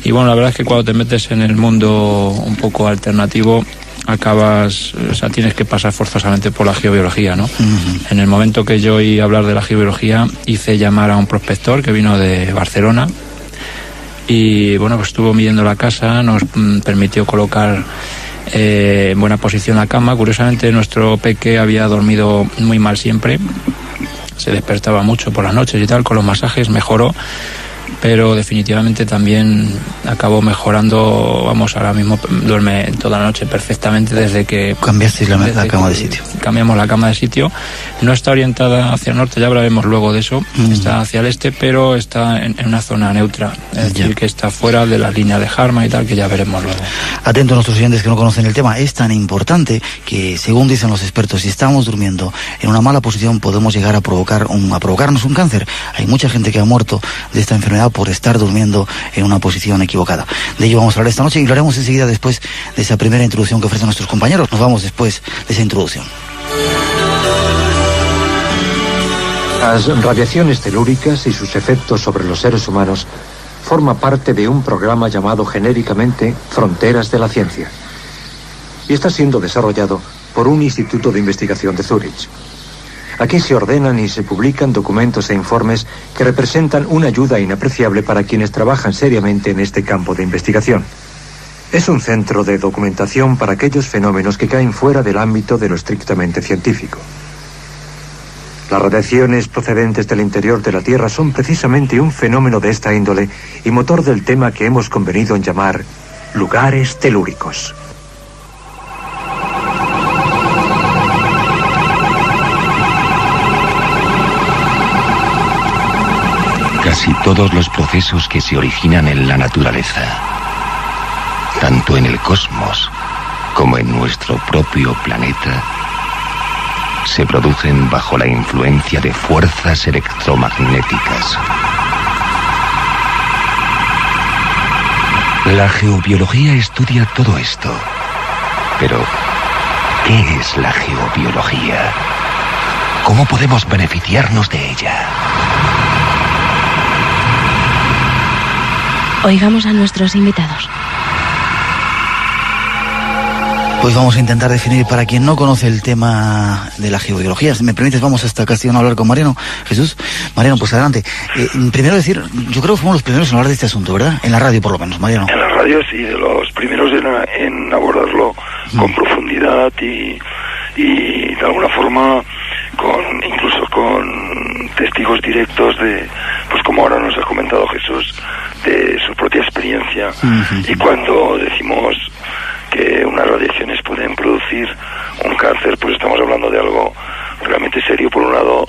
S9: y bueno, la verdad es que cuando te metes en el mundo un poco alternativo tienes que pasar forzosamente por la geobiología, ¿no? En el momento que yo oí hablar de la geobiología, hice llamar a un prospector que vino de Barcelona y bueno, pues estuvo midiendo la casa, nos permitió colocar en buena posición la cama. Curiosamente, nuestro peque había dormido muy mal siempre, se despertaba mucho por las noches y tal. Con los masajes mejoró, pero definitivamente también acabó mejorando. Ahora mismo duerme toda la noche perfectamente desde que
S1: cambiasteis la cama de sitio.
S9: Cambiamos la cama de sitio. No está orientada hacia el norte, ya hablaremos luego de eso. Está hacia el este, pero está en una zona neutra, es decir, que está fuera de la línea de Harman y tal, que ya veremos luego.
S1: Atentos a nuestros oyentes que no conocen el tema. Es tan importante que, según dicen los expertos, si estamos durmiendo en una mala posición podemos llegar a provocarnos un cáncer. Hay mucha gente que ha muerto de esta enfermedad morirá por estar durmiendo en una posición equivocada. De ello vamos a hablar esta noche y lo haremos enseguida después de esa primera introducción que ofrecen nuestros compañeros. Nos vamos después de esa introducción.
S10: Las radiaciones telúricas y sus efectos sobre los seres humanos forma parte de un programa llamado genéricamente Fronteras de la Ciencia. Y está siendo desarrollado por un instituto de investigación de Zúrich. Aquí se ordenan y se publican documentos e informes que representan una ayuda inapreciable para quienes trabajan seriamente en este campo de investigación. Es un centro de documentación para aquellos fenómenos que caen fuera del ámbito de lo estrictamente científico. Las radiaciones procedentes del interior de la Tierra son precisamente un fenómeno de esta índole y motor del tema que hemos convenido en llamar lugares telúricos.
S3: Casi todos los procesos que se originan en la naturaleza, tanto en el cosmos como en nuestro propio planeta, se producen bajo la influencia de fuerzas electromagnéticas. La geobiología estudia todo esto. Pero, ¿qué es la geobiología? ¿Cómo podemos beneficiarnos de ella?
S11: Oigamos a nuestros invitados.
S1: Pues vamos a intentar definir para quien no conoce el tema de la geobiología. Si me permites, vamos hasta Castellón a hablar con Mariano. Jesús, Mariano, pues adelante. Primero decir, yo creo que fuimos los primeros en hablar de este asunto, ¿verdad? En la radio, por lo menos, Mariano.
S8: En la radio, sí, de los primeros en abordarlo con profundidad y de alguna forma incluso con testigos directos de, pues como ahora nos ha comentado Jesús, de su propia experiencia. Y cuando decimos que unas radiaciones pueden producir un cáncer, pues estamos hablando de algo realmente serio por un lado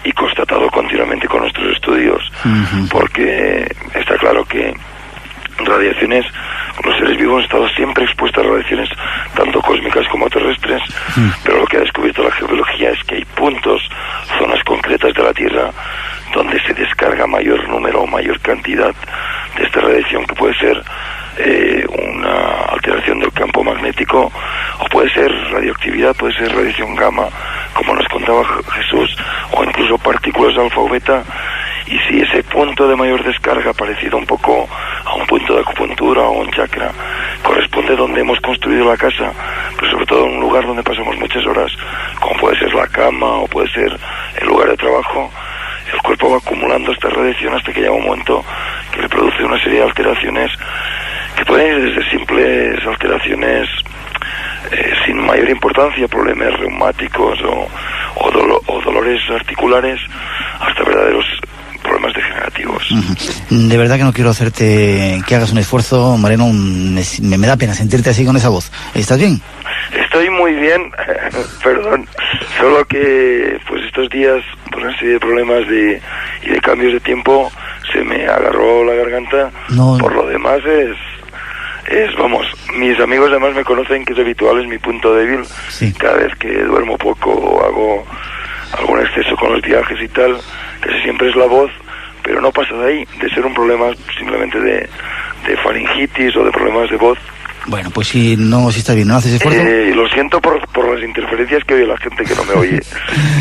S8: y constatado continuamente con nuestros estudios, porque está claro que radiaciones, los seres vivos han estado siempre expuestos a radiaciones tanto cósmicas como terrestres, pero lo que ha descubierto la geobiología es que hay puntos, zonas concretas de la Tierra donde se descarga mayor número o mayor cantidad de esta radiación, que puede ser una alteración del campo magnético, o puede ser radioactividad, puede ser radiación gamma, como nos contaba Jesús, o incluso partículas alfa o beta. Y si ese punto de mayor descarga, parecido un poco a un punto de acupuntura o un chakra, corresponde donde hemos construido la casa, pero sobre todo en un lugar donde pasamos muchas horas, como puede ser la cama o puede ser el lugar de trabajo, el cuerpo va acumulando esta radiación hasta que llega un momento que le produce una serie de alteraciones que pueden ir desde simples alteraciones sin mayor importancia, problemas reumáticos o dolores articulares, hasta verdaderos problemas degenerativos.
S1: De verdad que no quiero hacerte que hagas un esfuerzo, Mariano, me da pena sentirte así con esa voz. ¿Estás bien?
S8: Estoy muy bien, perdón, solo que pues estos días, por una serie de problemas y de cambios de tiempo, se me agarró la garganta. Por lo demás vamos, mis amigos además me conocen que es habitual, es mi punto débil. Cada vez que duermo poco o hago algún exceso con los viajes y tal, casi siempre es la voz, pero no pasa de ahí, de ser un problema simplemente de faringitis o de problemas de voz.
S1: Bueno, pues si está bien, ¿no haces esfuerzo?
S8: Lo siento por las interferencias que oye la gente que no me oye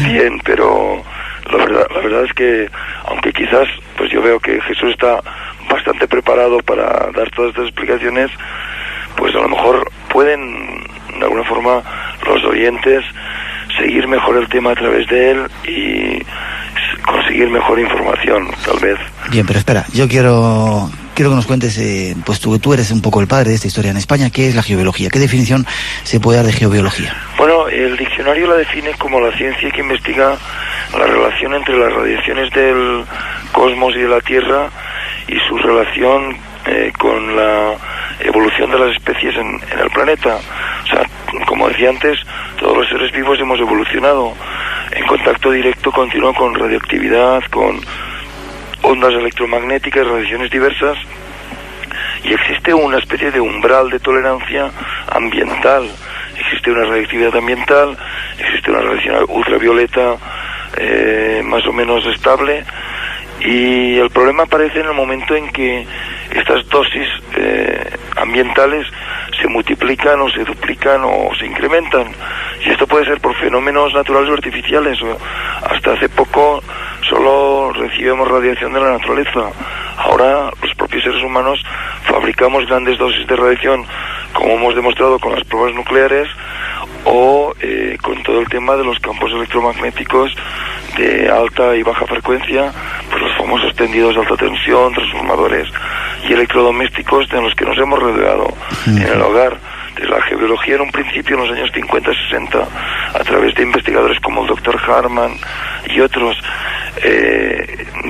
S8: bien, pero la verdad es que, aunque quizás pues yo veo que Jesús está bastante preparado para dar todas estas explicaciones, pues a lo mejor pueden, de alguna forma, los oyentes seguir mejor el tema a través de él y conseguir mejor información, tal vez.
S1: Bien, pero espera, yo quiero que nos cuentes, pues tú eres un poco el padre de esta historia en España. ¿Qué es la geobiología? ¿Qué definición se puede dar de geobiología?
S8: Bueno, el diccionario la define como la ciencia que investiga la relación entre las radiaciones del cosmos y de la Tierra y su relación con la evolución de las especies en el planeta. O sea, como decía antes, todos los seres vivos hemos evolucionado en contacto directo continuo con radioactividad, con ondas electromagnéticas, radiaciones diversas, y existe una especie de umbral de tolerancia ambiental. Existe una radioactividad ambiental, existe una radiación ultravioleta más o menos estable, Y el problema aparece en el momento en que estas dosis ambientales se multiplican o se duplican o se incrementan, y esto puede ser por fenómenos naturales o artificiales. Hasta hace poco solo recibimos radiación de la naturaleza. Ahora los propios seres humanos fabricamos grandes dosis de radiación, como hemos demostrado con las pruebas nucleares, o con todo el tema de los campos electromagnéticos de alta y baja frecuencia, pues los famosos tendidos de alta tensión, transformadores y electrodomésticos de los que nos hemos rodeado en el hogar. Desde la geobiología, en un principio, en los años 50-60, a través de investigadores como el Dr. Harman y otros,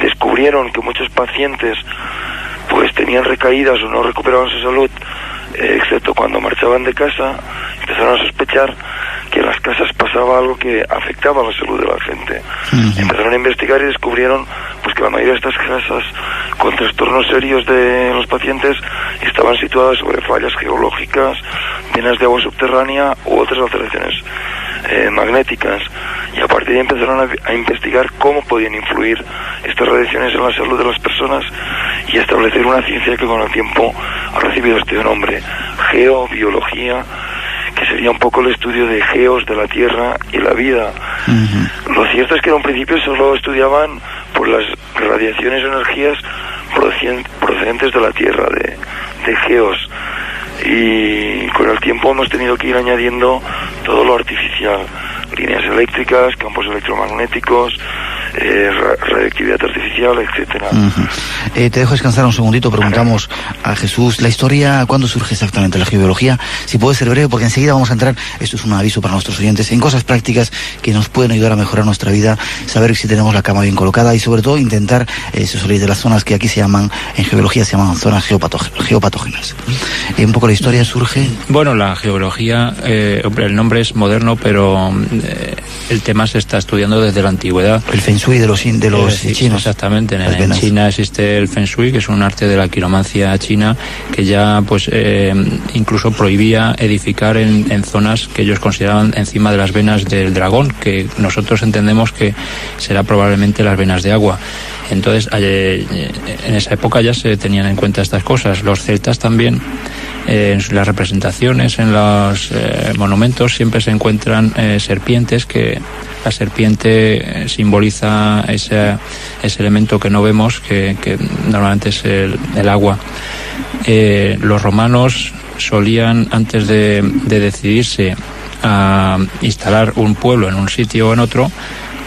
S8: descubrieron que muchos pacientes pues tenían recaídas o no recuperaban su salud, excepto cuando marchaban de casa. Empezaron a sospechar que en las casas pasaba algo que afectaba a la salud de la gente. Empezaron a investigar y descubrieron pues que la mayoría de estas casas con trastornos serios de los pacientes estaban situadas sobre fallas geológicas, venas de agua subterránea u otras alteraciones magnéticas. Y a partir de ahí empezaron a investigar cómo podían influir estas radiaciones en la salud de las personas y establecer una ciencia que con el tiempo ha recibido este nombre, geobiología, que sería un poco el estudio de geos, de la Tierra y la vida. Lo cierto es que en un principio solo estudiaban por las radiaciones o energías procedentes de la Tierra, de geos, y con el tiempo hemos tenido que ir añadiendo todo lo artificial, líneas eléctricas, campos electromagnéticos, radioactividad artificial, etcétera.
S1: Te dejo descansar un segundito. Preguntamos a Jesús la historia, ¿cuándo surge exactamente la geobiología? Si puede ser breve, porque enseguida vamos a entrar, esto es un aviso para nuestros oyentes, en cosas prácticas que nos pueden ayudar a mejorar nuestra vida, saber si tenemos la cama bien colocada y sobre todo intentar salir de las zonas que aquí se llaman, en geobiología se llaman zonas geopatógenas. Un poco la historia surge.
S9: Bueno, la geobiología, el nombre es moderno, pero el tema se está estudiando desde la antigüedad.
S1: El Feng Shui de los chinos.
S9: Exactamente. En China existe el Feng Shui, que es un arte de la quiromancia china, que ya pues incluso prohibía edificar en zonas que ellos consideraban encima de las venas del dragón, que nosotros entendemos que será probablemente las venas de agua. Entonces, en esa época ya se tenían en cuenta estas cosas. Los celtas también, en las representaciones, en los monumentos, siempre se encuentran serpientes, que la serpiente simboliza ese elemento que no vemos, que normalmente es el agua. Los romanos solían, antes de decidirse a instalar un pueblo en un sitio o en otro,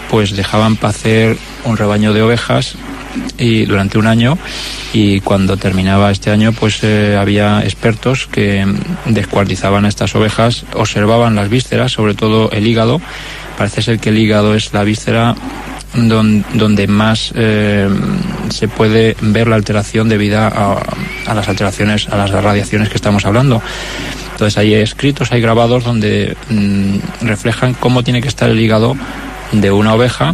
S9: pues dejaban pacer un rebaño de ovejas y durante un año, y cuando terminaba este año pues había expertos que descuartizaban a estas ovejas, observaban las vísceras, sobre todo el hígado. Parece ser que el hígado es la víscera donde más se puede ver la alteración debida a las alteraciones, a las radiaciones que estamos hablando. Entonces hay escritos, hay grabados donde reflejan cómo tiene que estar el hígado de una oveja,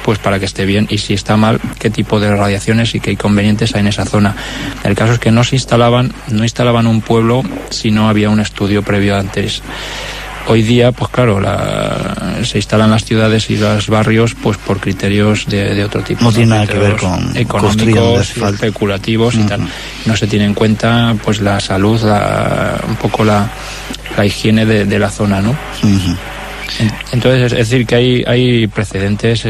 S9: pues para que esté bien, y si está mal, qué tipo de radiaciones y qué inconvenientes hay en esa zona. El caso es que no instalaban un pueblo si no había un estudio previo antes. Hoy día, pues claro, se instalan las ciudades y los barrios pues por criterios de otro tipo.
S1: No tiene nada que ver con
S9: económicos, especulativos y tal. No se tiene en cuenta pues la salud, un poco la higiene de la zona, ¿no? Entonces, es decir, que hay precedentes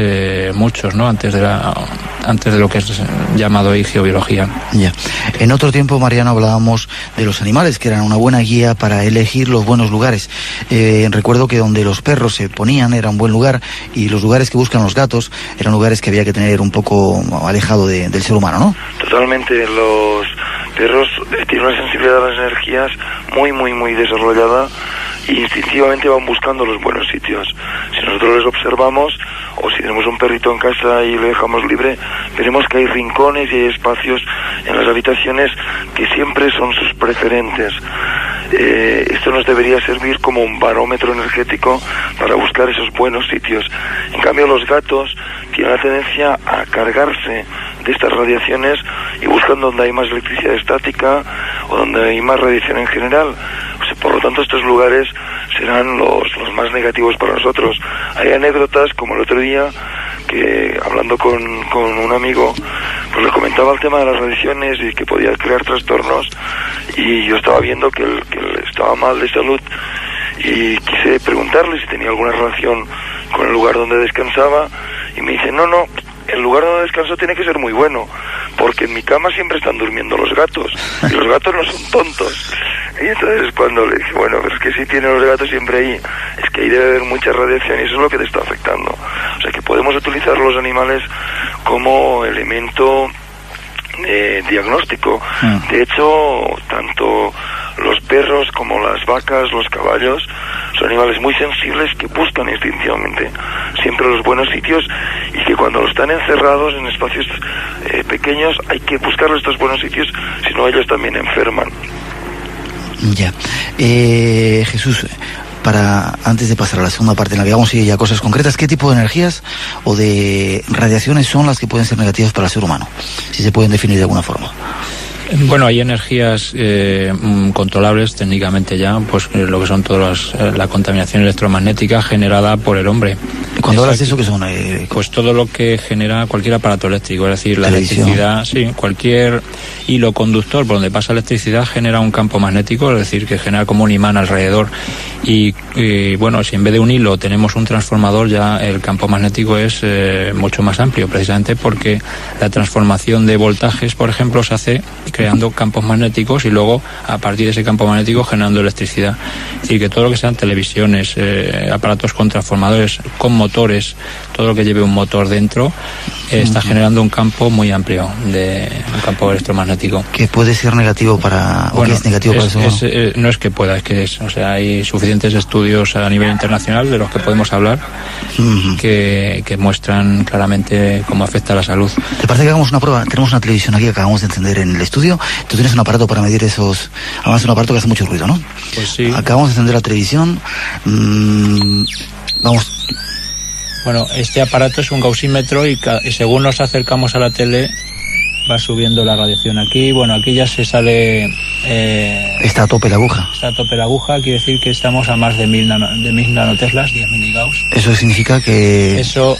S9: muchos, ¿no? Antes de lo que es llamado hoy geobiología.
S1: Ya. En otro tiempo, Mariano, hablábamos de los animales, que eran una buena guía para elegir los buenos lugares. Recuerdo que donde los perros se ponían era un buen lugar, y los lugares que buscan los gatos eran lugares que había que tener un poco alejado del ser humano, ¿no?
S8: Totalmente. Los perros tienen una sensibilidad a las energías muy, muy, muy desarrollada, y instintivamente van buscando los buenos sitios. Si nosotros les observamos, o si tenemos un perrito en casa y le dejamos libre, veremos que hay rincones y hay espacios en las habitaciones que siempre son sus preferentes. Esto nos debería servir como un barómetro energético para buscar esos buenos sitios. En cambio, los gatos tienen la tendencia a cargarse de estas radiaciones y buscan donde hay más electricidad estática o donde hay más radiación en general. O sea, por lo tanto, estos lugares serán los más negativos para nosotros. Hay anécdotas, como el otro día, porque hablando con un amigo, pues le comentaba el tema de las radiaciones y que podía crear trastornos, y yo estaba viendo que él estaba mal de salud, y quise preguntarle si tenía alguna relación con el lugar donde descansaba, y me dice, no, el lugar donde descanso tiene que ser muy bueno, porque en mi cama siempre están durmiendo los gatos, y los gatos no son tontos. Y entonces cuando le dije, bueno, pero es que si tienen los gatos siempre ahí, es que ahí debe haber mucha radiación y eso es lo que te está afectando. O sea que podemos utilizar los animales como elemento diagnóstico. De hecho, tanto los perros como las vacas, los caballos, son animales muy sensibles que buscan instintivamente siempre los buenos sitios, y que cuando están encerrados en espacios pequeños hay que buscar estos buenos sitios, si no ellos también enferman.
S1: Ya. Jesús, antes de pasar a la segunda parte en la que vamos a ir ya a cosas concretas, ¿qué tipo de energías o de radiaciones son las que pueden ser negativas para el ser humano? Si se pueden definir de alguna forma.
S9: Bueno, hay energías controlables técnicamente ya, pues lo que son todas la contaminación electromagnética generada por el hombre.
S1: Cuando hablas de eso, ¿qué son?
S9: Pues todo lo que genera cualquier aparato eléctrico, es decir, la
S1: televisión,
S9: electricidad, sí, cualquier hilo conductor por donde pasa electricidad genera un campo magnético, es decir, que genera como un imán alrededor. Y bueno, si en vez de un hilo tenemos un transformador, ya el campo magnético es mucho más amplio, precisamente porque la transformación de voltajes, por ejemplo, se hace creando campos magnéticos y luego a partir de ese campo magnético generando electricidad. Es decir, que todo lo que sean televisiones, aparatos con transformadores, con motores, todo lo que lleve un motor dentro, está generando un campo muy amplio, un campo electromagnético.
S1: ¿Que puede ser negativo para, o que es negativo para eso?
S9: No es que pueda, es que es. O sea, hay suficientes estudios a nivel internacional de los que podemos hablar que muestran claramente cómo afecta a la salud.
S1: ¿Te parece que hagamos una prueba? Tenemos una televisión aquí que acabamos de encender en el estudio. Tú tienes un aparato para medir esos... Además es un aparato que hace mucho ruido, ¿no?
S9: Pues sí.
S1: Acabamos de encender la televisión. Vamos...
S9: Bueno, este aparato es un gaussímetro y según nos acercamos a la tele va subiendo la radiación. Aquí, bueno, aquí ya se sale...
S1: está a tope la aguja.
S9: Está a tope la aguja, quiere decir que estamos a más de 1000 nanoteslas, 10 miligauss.
S1: Eso significa que...
S9: Eso,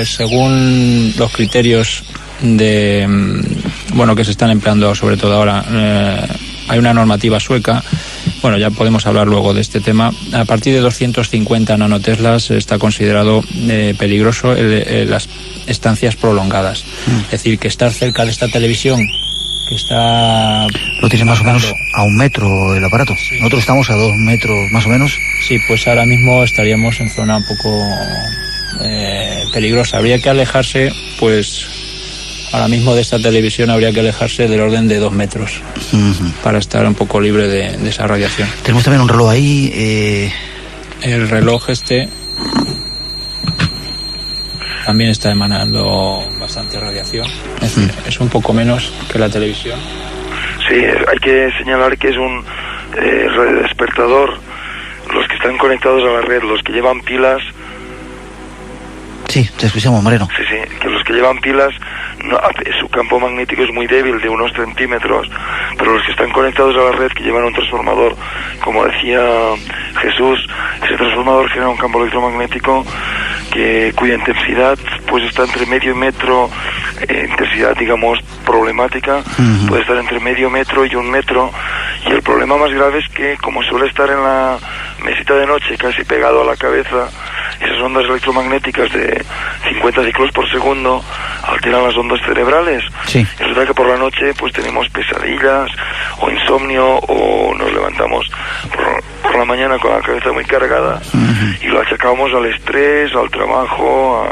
S9: según los criterios que se están empleando sobre todo ahora, hay una normativa sueca. Bueno, ya podemos hablar luego de este tema. A partir de 250 nanoteslas está considerado peligroso las estancias prolongadas. Es decir, que estar cerca de esta televisión que está...
S1: Lo tiene más o menos a 1 metro el aparato. Sí. Nosotros estamos a 2 metros más o menos.
S9: Sí, pues ahora mismo estaríamos en zona un poco peligrosa. Habría que alejarse, pues... Ahora mismo de esta televisión habría que alejarse del orden de 2 metros para estar un poco libre de esa radiación.
S1: Tenemos también un reloj ahí.
S9: El reloj también está emanando bastante radiación. Es decir, es un poco menos que la televisión.
S8: Sí, hay que señalar que es un radiodespertador. Los que están conectados a la red, los que llevan pilas...
S1: Sí, te escuchamos, Mariano.
S8: Sí, que los que llevan pilas, su campo magnético es muy débil, de unos centímetros, pero los que están conectados a la red, que llevan un transformador, como decía Jesús, ese transformador genera un campo electromagnético cuya intensidad pues está entre medio metro, intensidad digamos problemática, puede estar entre medio metro y 1 metro, y el problema más grave es que como suele estar en la mesita de noche casi pegado a la cabeza, esas ondas electromagnéticas de 50 ciclos por segundo alteran las ondas cerebrales.
S1: Sí.
S8: Es verdad que por la noche pues tenemos pesadillas o insomnio, o nos levantamos por la mañana con la cabeza muy cargada y lo achacamos al estrés, al trabajo,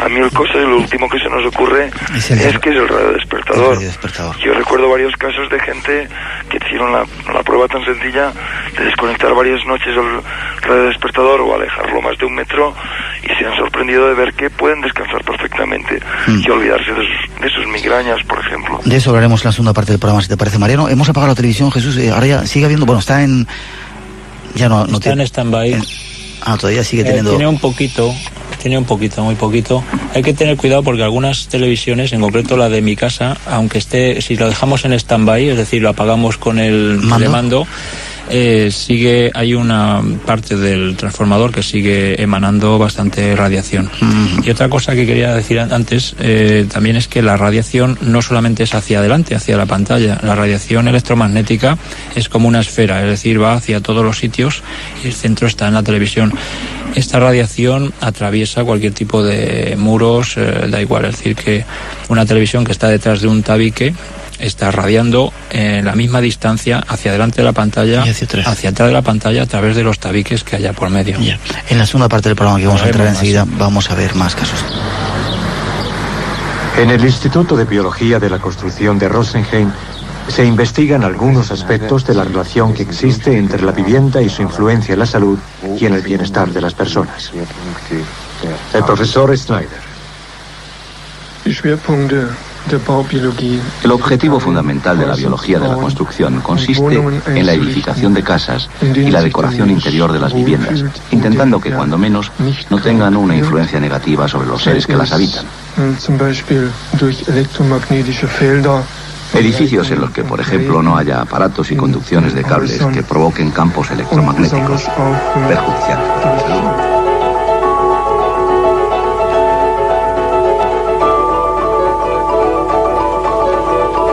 S8: a 1000 cosas, y lo último que se nos ocurre es que es el radiodespertador. Yo recuerdo varios casos de gente que hicieron la prueba tan sencilla de desconectar varias noches el radiodespertador o alejarlo más de 1 metro, y se han sorprendido de ver que pueden descansar perfectamente y olvidarse de sus migrañas, por ejemplo.
S1: De eso hablaremos en la segunda parte del programa, si te parece, Mariano. Hemos apagado la televisión, Jesús, ahora ya sigue habiendo, bueno, está en... Ya no
S9: está en stand-by.
S1: Todavía sigue teniendo...
S9: Tiene un poquito, muy poquito. Hay que tener cuidado porque algunas televisiones, en concreto la de mi casa, aunque si lo dejamos en stand-by, es decir, lo apagamos con el mando, hay una parte del transformador que sigue emanando bastante radiación. Y otra cosa que quería decir antes también es que la radiación no solamente es hacia adelante, hacia la pantalla. La radiación electromagnética es como una esfera, es decir, va hacia todos los sitios y el centro está en la televisión. Esta radiación atraviesa cualquier tipo de muros, da igual, es decir, que una televisión que está detrás de un tabique está radiando en la misma distancia hacia adelante de la pantalla, hacia atrás de la pantalla, a través de los tabiques que haya por medio.
S1: Ya. En la segunda parte del programa, que vamos a entrar enseguida, vamos a ver más casos.
S10: En el Instituto de Biología de la Construcción de Rosenheim se investigan algunos aspectos de la relación que existe entre la vivienda y su influencia en la salud y en el bienestar de las personas. El profesor Schneider.
S12: El objetivo fundamental de la biología de la construcción consiste en la edificación de casas y la decoración interior de las viviendas, intentando que cuando menos no tengan una influencia negativa sobre los seres que las habitan. Edificios en los que, por ejemplo, no haya aparatos y conducciones de cables que provoquen campos electromagnéticos perjudiciales para la salud.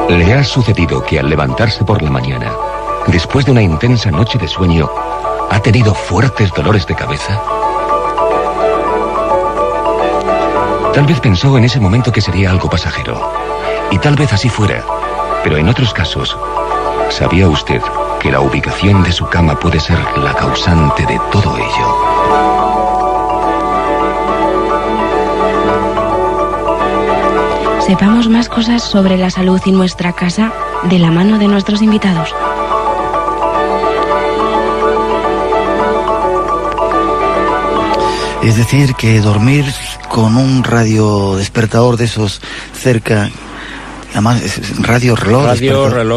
S3: ¿Le ha sucedido que al levantarse por la mañana, después de una intensa noche de sueño, ha tenido fuertes dolores de cabeza? Tal vez pensó en ese momento que sería algo pasajero, y tal vez así fuera, pero en otros casos, ¿sabía usted que la ubicación de su cama puede ser la causante de todo ello?
S11: Sepamos más cosas sobre la salud y nuestra casa de la mano de nuestros invitados.
S1: Es decir, que dormir con un radiodespertador de esos cerca, además es reloj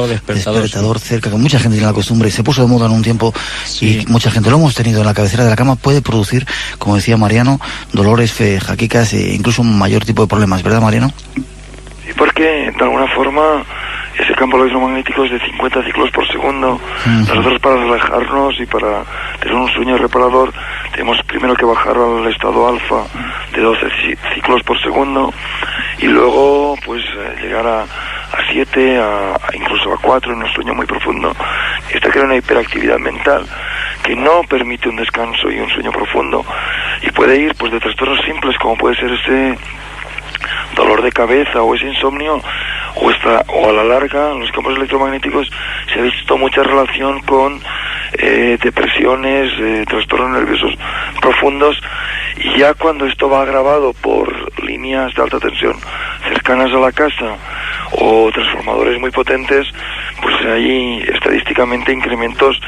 S1: despertador cerca, que mucha gente tiene la costumbre, se puso de moda en un tiempo, sí. Y mucha gente lo hemos tenido en la cabecera de la cama, puede producir, como decía Mariano, dolores, jaquecas e incluso un mayor tipo de problemas, ¿verdad, Mariano?
S8: Sí, porque de alguna forma ese campo electromagnético es de 50 ciclos por segundo. Nosotros, para relajarnos y para tener un sueño reparador, tenemos primero que bajar al estado alfa de 12 ciclos por segundo y luego pues llegar a 7, incluso a 4 en un sueño muy profundo. Esto crea una hiperactividad mental que no permite un descanso y un sueño profundo, y puede ir pues de trastornos simples como puede ser ese dolor de cabeza o ese insomnio, o a la larga en los campos electromagnéticos se ha visto mucha relación con depresiones, trastornos nerviosos profundos, y ya cuando esto va agravado por líneas de alta tensión cercanas a la casa o transformadores muy potentes, pues hay estadísticamente incrementos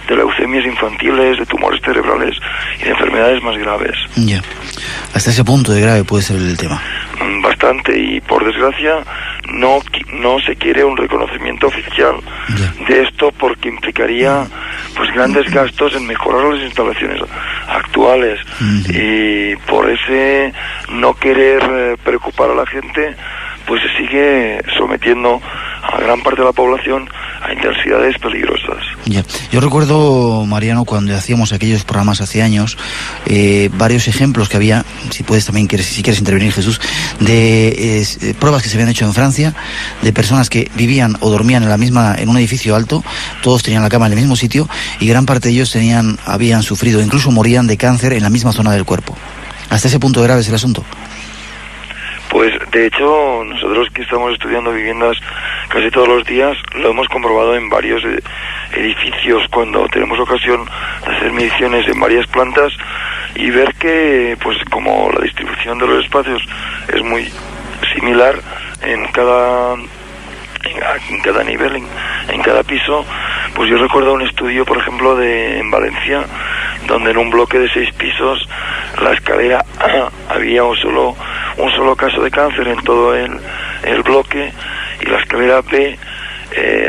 S8: de leucemias infantiles, de tumores cerebrales y de enfermedades más graves.
S1: Ya. Hasta ese punto de grave puede ser el tema.
S8: Bastante, y por desgracia no se quiere un reconocimiento oficial de esto, porque implicaría pues grandes gastos en mejorar las instalaciones actuales, y por ese no querer preocupar a la gente, pues se sigue sometiendo a gran parte de la población a intensidades peligrosas.
S1: Ya. Yo recuerdo, Mariano, cuando hacíamos aquellos programas hace años, varios ejemplos que había, si puedes también, si quieres intervenir, Jesús, de pruebas que se habían hecho en Francia, de personas que vivían o dormían en un edificio alto, todos tenían la cama en el mismo sitio, y gran parte de ellos habían sufrido, incluso morían de cáncer en la misma zona del cuerpo. ¿Hasta ese punto de grave es el asunto?
S8: Pues de hecho, nosotros que estamos estudiando viviendas casi todos los días, lo hemos comprobado en varios edificios cuando tenemos ocasión de hacer mediciones en varias plantas y ver que, pues como la distribución de los espacios es muy similar en cada nivel, en cada piso, pues yo recuerdo un estudio, por ejemplo, en Valencia, donde en un bloque de 6 pisos, la escalera A había un solo caso de cáncer en todo el bloque, y la escalera B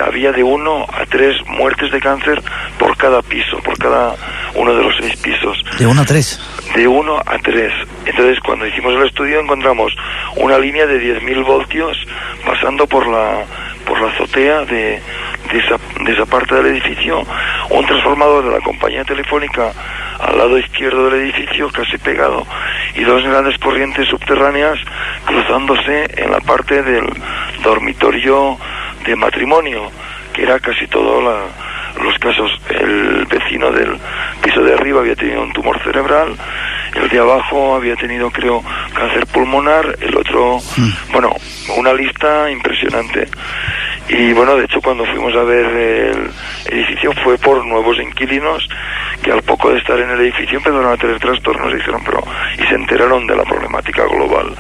S8: había de 1 a 3 muertes de cáncer por cada piso, por cada uno de los 6 pisos.
S1: ¿De 1 a 3?
S8: De 1 a 3. Entonces, cuando hicimos el estudio, encontramos una línea de 10.000 voltios pasando por la azotea de esa parte del edificio, un transformador de la compañía telefónica al lado izquierdo del edificio, casi pegado, y dos grandes corrientes subterráneas cruzándose en la parte del dormitorio de matrimonio, que era casi todo los casos. El vecino del piso de arriba había tenido un tumor cerebral, el de abajo había tenido, creo, cáncer pulmonar, el otro, bueno, una lista impresionante. Y bueno, de hecho, cuando fuimos a ver el edificio fue por nuevos inquilinos que al poco de estar en el edificio empezaron a tener trastornos y se enteraron de la problemática global.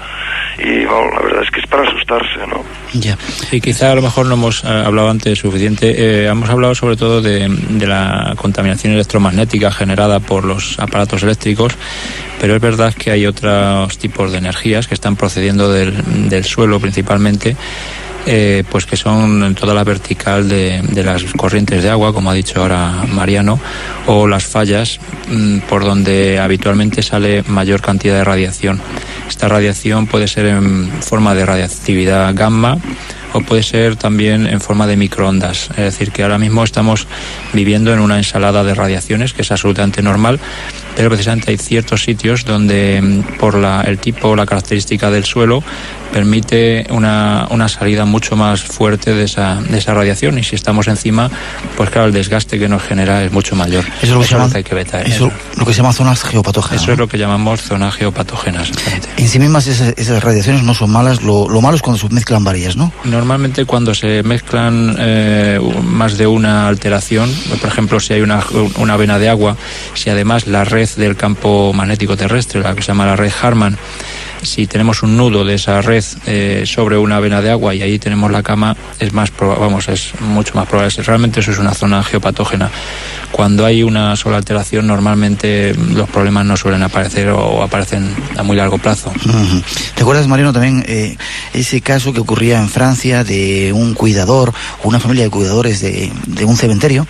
S8: Y bueno, la verdad es que es para asustarse, ¿no?
S9: Ya. Y quizá a lo mejor no hemos hablado antes suficiente. Hemos hablado sobre todo de la contaminación electromagnética generada por los aparatos eléctricos, pero es verdad que hay otros tipos de energías que están procediendo del suelo principalmente, pues que son en toda la vertical de las corrientes de agua, como ha dicho ahora Mariano, o las fallas por donde habitualmente sale mayor cantidad de radiación. Esta radiación puede ser en forma de radiactividad gamma o puede ser también en forma de microondas. Es decir, que ahora mismo estamos viviendo en una ensalada de radiaciones que es absolutamente normal, pero precisamente hay ciertos sitios donde por el tipo, la característica del suelo permite una salida mucho más fuerte de esa radiación, y si estamos encima, pues claro, el desgaste que nos genera es mucho mayor.
S1: Eso es lo que se llama, hay que vetar, eso lo que se llama zonas geopatógenas.
S9: Eso, ¿no? Es lo que llamamos zonas geopatógenas.
S1: En sí mismas esas radiaciones no son malas, lo malo es cuando se mezclan varias, ¿no?
S9: Normalmente cuando se mezclan más de una alteración, por ejemplo, si hay una vena de agua, si además la red del campo magnético terrestre, la que se llama la red Harman, si tenemos un nudo de esa red sobre una vena de agua y ahí tenemos la cama, es mucho más probable. Realmente eso es una zona geopatógena. Cuando hay una sola alteración, normalmente los problemas no suelen aparecer o aparecen a muy largo plazo.
S1: ¿Te acuerdas, Mariano, también ese caso que ocurría en Francia de un cuidador o una familia de cuidadores de un cementerio?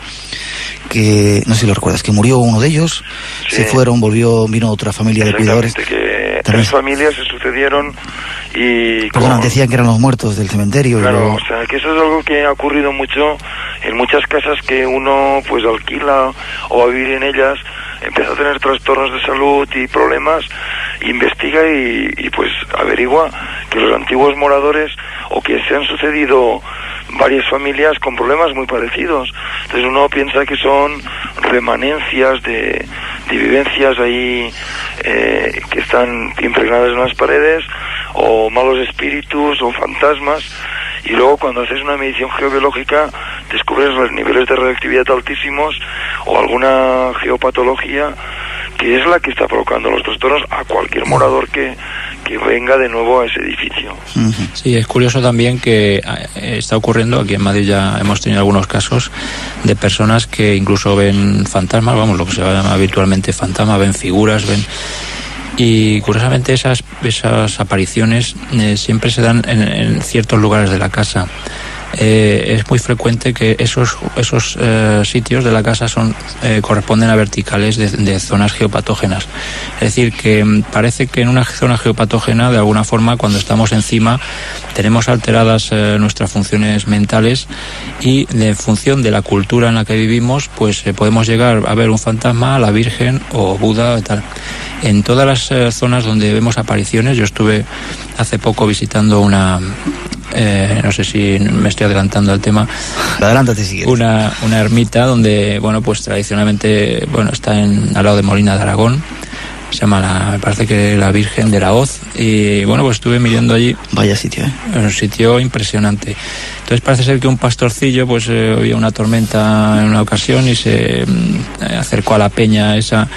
S1: Que no sé si lo recuerdas, que murió uno de ellos, sí. Se fueron, vino otra familia de cuidadores.
S8: Que tres familias se sucedieron y...
S1: Perdón, decían que eran los muertos del cementerio.
S8: Claro, o sea, que eso es algo que ha ocurrido mucho en muchas casas que uno pues alquila o va a vivir en ellas, empieza a tener trastornos de salud y problemas, investiga y pues averigua que los antiguos moradores o que se han sucedido varias familias con problemas muy parecidos. Entonces uno piensa que son remanencias de vivencias ahí que están impregnadas en las paredes, o malos espíritus o fantasmas, y luego cuando haces una medición geobiológica descubres los niveles de radioactividad altísimos o alguna geopatología que es la que está provocando los trastornos a cualquier morador que venga de nuevo a ese edificio.
S9: Sí, es curioso también que está ocurriendo, aquí en Madrid ya hemos tenido algunos casos de personas que incluso ven fantasmas, lo que se llama habitualmente fantasmas, ven figuras, y curiosamente esas apariciones siempre se dan en ciertos lugares de la casa. Es muy frecuente que esos sitios de la casa corresponden a verticales de zonas geopatógenas. Es decir, que parece que en una zona geopatógena, de alguna forma, cuando estamos encima, tenemos alteradas nuestras funciones mentales, y en función de la cultura en la que vivimos, pues podemos llegar a ver un fantasma, a la Virgen o Buda, tal. En todas las zonas donde vemos apariciones, yo estuve hace poco visitando una... no sé si me estoy adelantando al tema.
S1: Adelántate si quieres.
S9: Una ermita donde, pues tradicionalmente, está al lado de Molina de Aragón. Se llama me parece que la Virgen de la Hoz. Y pues estuve mirando allí.
S1: Vaya sitio,
S9: Un sitio impresionante. Entonces parece ser que un pastorcillo, había una tormenta en una ocasión y se acercó a la peña esa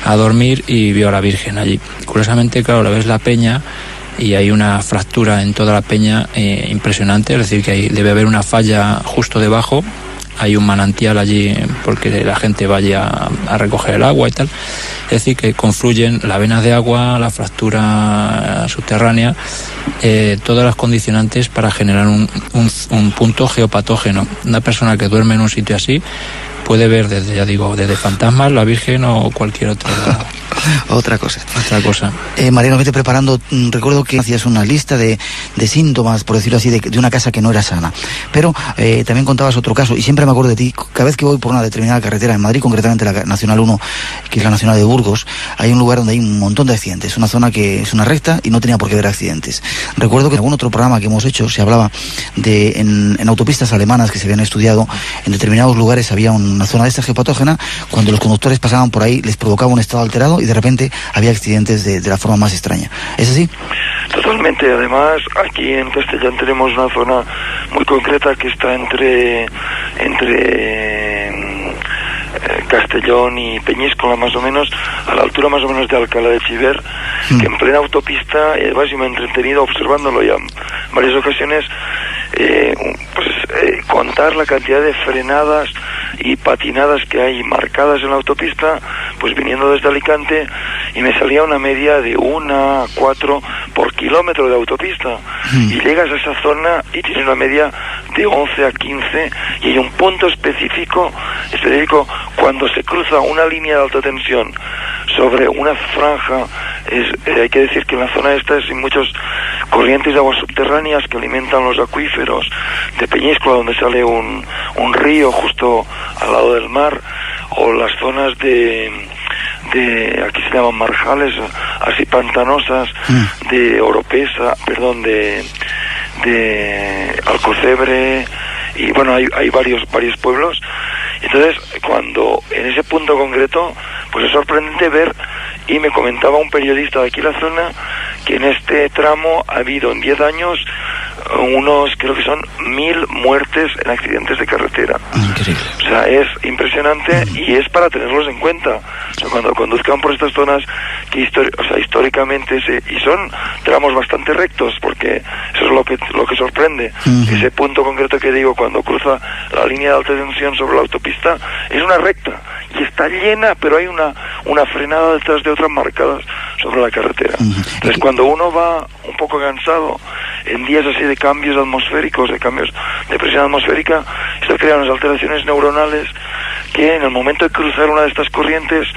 S9: a dormir y vio a la Virgen allí. Curiosamente, claro, ves la peña y hay una fractura en toda la peña impresionante, es decir, que ahí debe haber una falla justo debajo, hay un manantial allí porque la gente vaya a recoger el agua y tal, es decir, que confluyen la vena de agua, la fractura subterránea, todas las condicionantes para generar un punto geopatógeno. Una persona que duerme en un sitio así puede ver desde fantasmas, la Virgen o cualquier otra
S1: Otra cosa.
S4: Mariano,
S1: vete preparando. Recuerdo que hacías una lista de síntomas, por decirlo así, de una casa que no era sana. Pero también contabas otro caso, y siempre me acuerdo de ti. Cada vez que voy por una determinada carretera en Madrid, concretamente la Nacional 1, que es la Nacional de Burgos, hay un lugar donde hay un montón de accidentes. Una zona que es una recta y no tenía por qué haber accidentes. Recuerdo que en algún otro programa que hemos hecho se hablaba de en autopistas alemanas que se habían estudiado, en determinados lugares había una zona de esta geopatógena. Cuando los conductores pasaban por ahí les provocaba un estado alterado y de repente había accidentes de la forma más extraña. ¿Es así?
S8: Totalmente. Además, aquí en Castellón tenemos una zona muy concreta que está entre Castellón y Peñíscola, más o menos, a la altura más o menos de Alcalá de Chiver, que en plena autopista, además yo me he entretenido observándolo ya en varias ocasiones, contar la cantidad de frenadas y patinadas que hay marcadas en la autopista, pues viniendo desde Alicante, y me salía una media de 1 a 4 por kilómetro de autopista, y llegas a esa zona y tienes una media de 11 a 15, y hay un punto específico cuando se cruza una línea de alta tensión sobre una franja. Hay que decir que en la zona esta hay muchas corrientes de aguas subterráneas que alimentan los acuíferos de Peñíscola, donde sale un río justo al lado del mar, o las zonas de aquí se llaman marjales, así pantanosas, de Oropesa, de Alcocebre, y bueno, hay varios pueblos. Entonces, cuando en ese punto concreto, pues es sorprendente ver, y me comentaba un periodista de aquí en la zona, que en este tramo ha habido en 10 años creo que son 1.000 muertes en accidentes de carretera.
S1: Increíble.
S8: O sea, es impresionante, y es para tenerlos en cuenta. O sea, cuando conduzcan por estas zonas que históricamente y son tramos bastante rectos, porque eso es lo que sorprende. Ese punto concreto que digo, cuando cruza la línea de alta tensión sobre la autopista, es una recta y está llena, pero hay una frenada detrás de otras marcadas sobre la carretera. Entonces, cuando uno va un poco cansado en días así de cambios atmosféricos, de cambios de presión atmosférica, esto crea unas alteraciones neuronales que en el momento de cruzar una de estas corrientes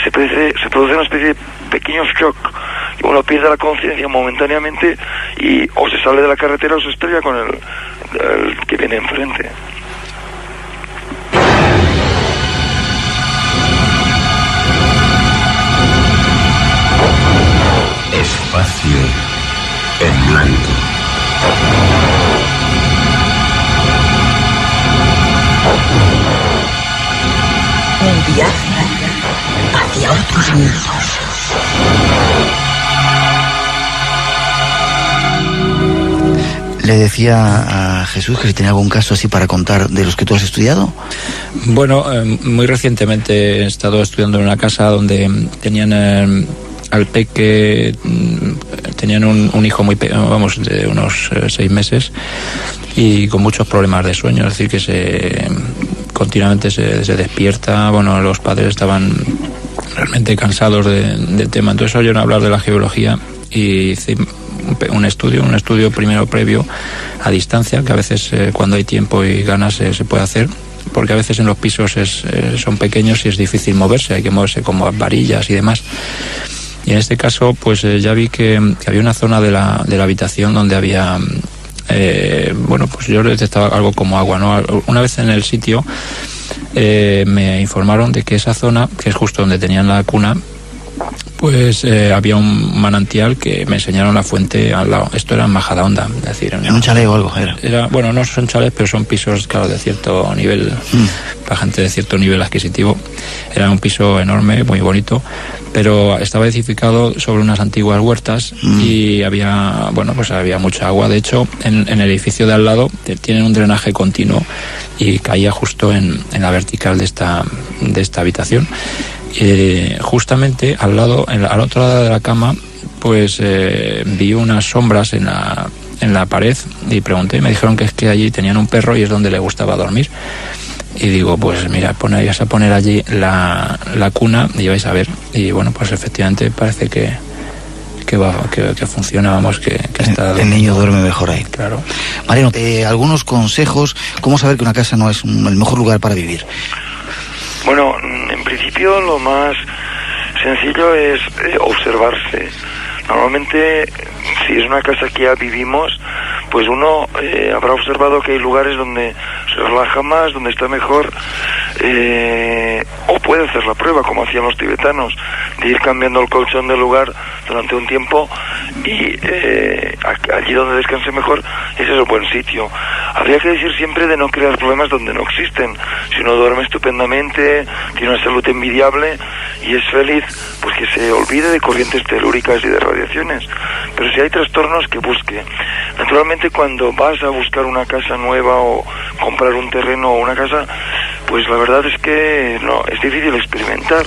S8: se produce una especie de pequeño shock, y uno pierde la conciencia momentáneamente y o se sale de la carretera o se estrella con el que viene enfrente.
S3: Espacio en blanco.
S13: Un viaje hacia otros mundos.
S1: Le decía a Jesús que si tenía algún caso así para contar de los que tú has estudiado.
S9: Bueno, muy recientemente he estado estudiando en una casa donde tenían al peque, tenían un hijo muy de unos 6 meses y con muchos problemas de sueño, es decir, que continuamente se despierta. Bueno, los padres estaban realmente cansados del tema, entonces oyeron hablar de la geología y hice un estudio primero previo a distancia, que a veces cuando hay tiempo y ganas se puede hacer, porque a veces en los pisos son pequeños y es difícil moverse, hay que moverse como varillas y demás. Y en este caso, pues ya vi que había una zona de la habitación donde había, pues yo detectaba algo como agua, ¿no? Una vez en el sitio me informaron de que esa zona, que es justo donde tenían la cuna, pues había un manantial que me enseñaron la fuente al lado. Esto era en Majadahonda, es decir,
S1: en un chalet o algo
S9: era, bueno, no son chalets, pero son pisos, claro, de cierto nivel, para gente de cierto nivel adquisitivo. Era un piso enorme, muy bonito, pero estaba edificado sobre unas antiguas huertas y había mucha agua. De hecho, en el edificio de al lado tienen un drenaje continuo y caía justo en la vertical de esta habitación. Justamente al otro lado de la cama, pues vi unas sombras en la pared y pregunté, y me dijeron que es que allí tenían un perro y es donde le gustaba dormir. Y digo, pues mira, vais a poner allí la cuna y vais a ver. Y bueno, pues efectivamente parece que funciona, vamos, que está...
S1: El niño duerme mejor ahí.
S9: Claro.
S1: Mariano, algunos consejos, ¿cómo saber que una casa no es el mejor lugar para vivir?
S8: Bueno, en principio lo más sencillo es observarse. Normalmente, si es una casa que ya vivimos, pues uno habrá observado que hay lugares donde se relaja más, donde está mejor, o puede hacer la prueba, como hacían los tibetanos, de ir cambiando el colchón de lugar durante un tiempo y allí donde descanse mejor, ese es el buen sitio. Habría que decir siempre de no crear problemas donde no existen. Si uno duerme estupendamente, tiene una salud envidiable y es feliz, pues que se olvide de corrientes telúricas y de radiaciones. Pero si hay trastornos, que busque. Naturalmente, cuando vas a buscar una casa nueva o comprar un terreno o una casa, pues la verdad es que no, es difícil experimentar.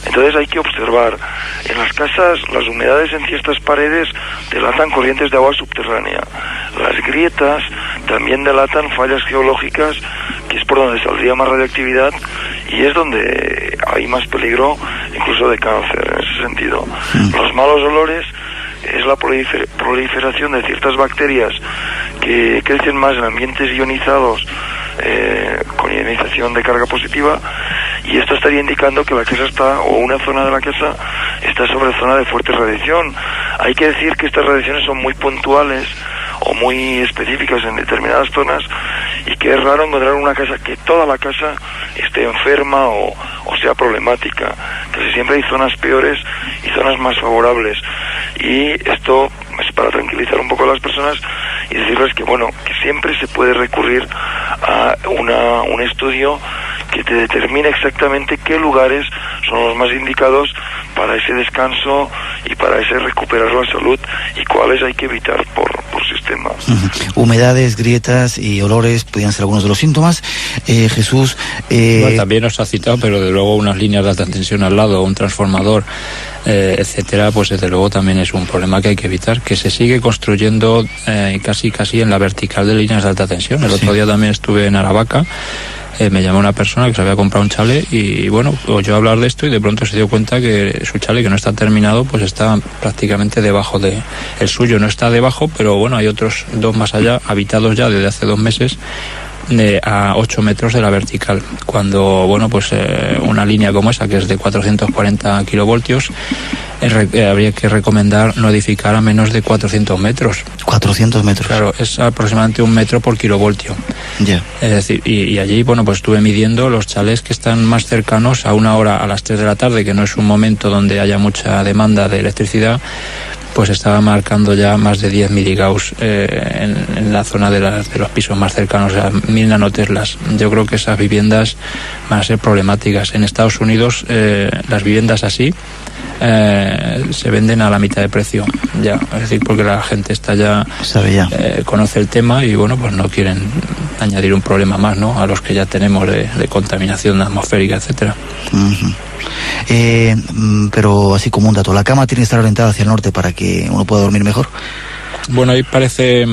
S8: Entonces hay que observar. En las casas, las humedades en ciertas paredes delatan corrientes de agua subterránea. Las grietas también delatan fallas geológicas, que es por donde saldría más radioactividad y es donde hay más peligro incluso de cáncer, en ese sentido. Los malos olores es la proliferación de ciertas bacterias que crecen más en ambientes ionizados, con ionización de carga positiva, y esto estaría indicando que la casa está, o una zona de la casa está sobre zona de fuerte radiación. Hay que decir que estas radiaciones son muy puntuales o muy específicas en determinadas zonas, y que es raro encontrar una casa que toda la casa esté enferma o sea problemática. Casi siempre hay zonas peores y zonas más favorables, y esto es para tranquilizar un poco a las personas y decirles que bueno, que siempre se puede recurrir a un estudio que te determine exactamente qué lugares son los más indicados para ese descanso y para ese recuperar la salud, y cuáles hay que evitar por sistema.
S1: Humedades, grietas y olores podrían ser algunos de los síntomas. Jesús...
S9: Bueno, también nos ha citado, pero de luego unas líneas de alta tensión al lado, un transformador, etcétera, pues desde luego también es un problema que hay que evitar, que se sigue construyendo casi en la vertical de líneas de alta tensión. El otro día también estuve en Aravaca. Me llamó una persona que se había comprado un chalet y bueno, oyó hablar de esto y de pronto se dio cuenta que su chalet, que no está terminado, pues está prácticamente debajo de... El suyo no está debajo, pero bueno, hay otros dos más allá, habitados ya desde hace 2 meses, a 8 metros de la vertical, cuando bueno, pues una línea como esa, que es de 440 kilovoltios, habría que recomendar no edificar a menos de 400 metros.
S1: 400 metros.
S9: Claro, es aproximadamente 1 metro por kilovoltio.
S1: Ya.
S9: Es decir, y allí, bueno, pues estuve midiendo los chalés que están más cercanos a una hora, a las 3 de la tarde, que no es un momento donde haya mucha demanda de electricidad, pues estaba marcando ya más de 10 miligauss en la zona de los pisos más cercanos, o sea, 1000 nanoteslas. Yo creo que esas viviendas van a ser problemáticas. En Estados Unidos, las viviendas así se venden a la mitad de precio ya, es decir, porque la gente está ya, conoce el tema y bueno, pues no quieren añadir un problema más, ¿no?, a los que ya tenemos de contaminación atmosférica, etcétera.
S1: Pero así como un dato, ¿la cama tiene que estar orientada hacia el norte para que uno pueda dormir mejor?
S9: Bueno, ahí parece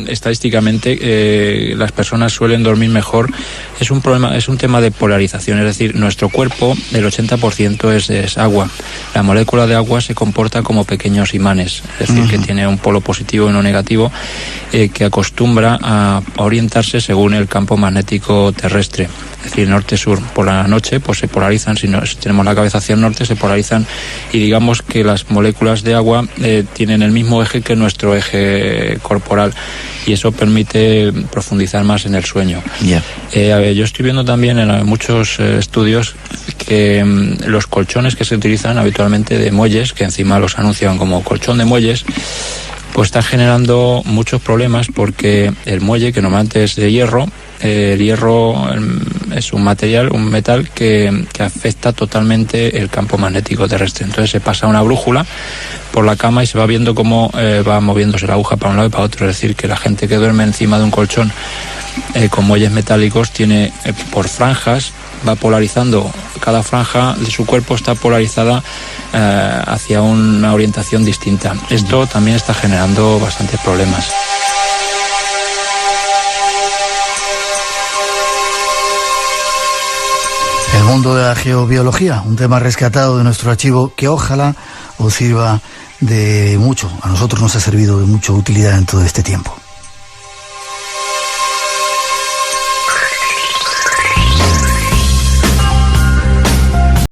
S9: estadísticamente las personas suelen dormir mejor. Es un problema, es un tema de polarización, es decir, nuestro cuerpo, el 80% es agua. La molécula de agua se comporta como pequeños imanes, es decir, que tiene un polo positivo y uno negativo, que acostumbra a orientarse según el campo magnético terrestre. Es decir, norte-sur. Por la noche pues se polarizan, si tenemos la cabeza hacia el norte se polarizan, y digamos que las moléculas de agua tienen el mismo eje que nuestro eje corporal, y eso permite profundizar más en el sueño. Yo estoy viendo también en muchos estudios que los colchones que se utilizan habitualmente de muelles, que encima los anuncian como colchón de muelles, pues está generando muchos problemas, porque el muelle, que normalmente es de hierro, el hierro es un material, un metal que afecta totalmente el campo magnético terrestre. Entonces se pasa una brújula por la cama y se va viendo cómo va moviéndose la aguja para un lado y para otro. Es decir, que la gente que duerme encima de un colchón con muelles metálicos tiene por franjas, va polarizando, cada franja de su cuerpo está polarizada hacia una orientación distinta. Esto también está generando bastantes problemas.
S1: El mundo de la geobiología, un tema rescatado de nuestro archivo que ojalá os sirva de mucho. A nosotros nos ha servido de mucha utilidad en todo este tiempo.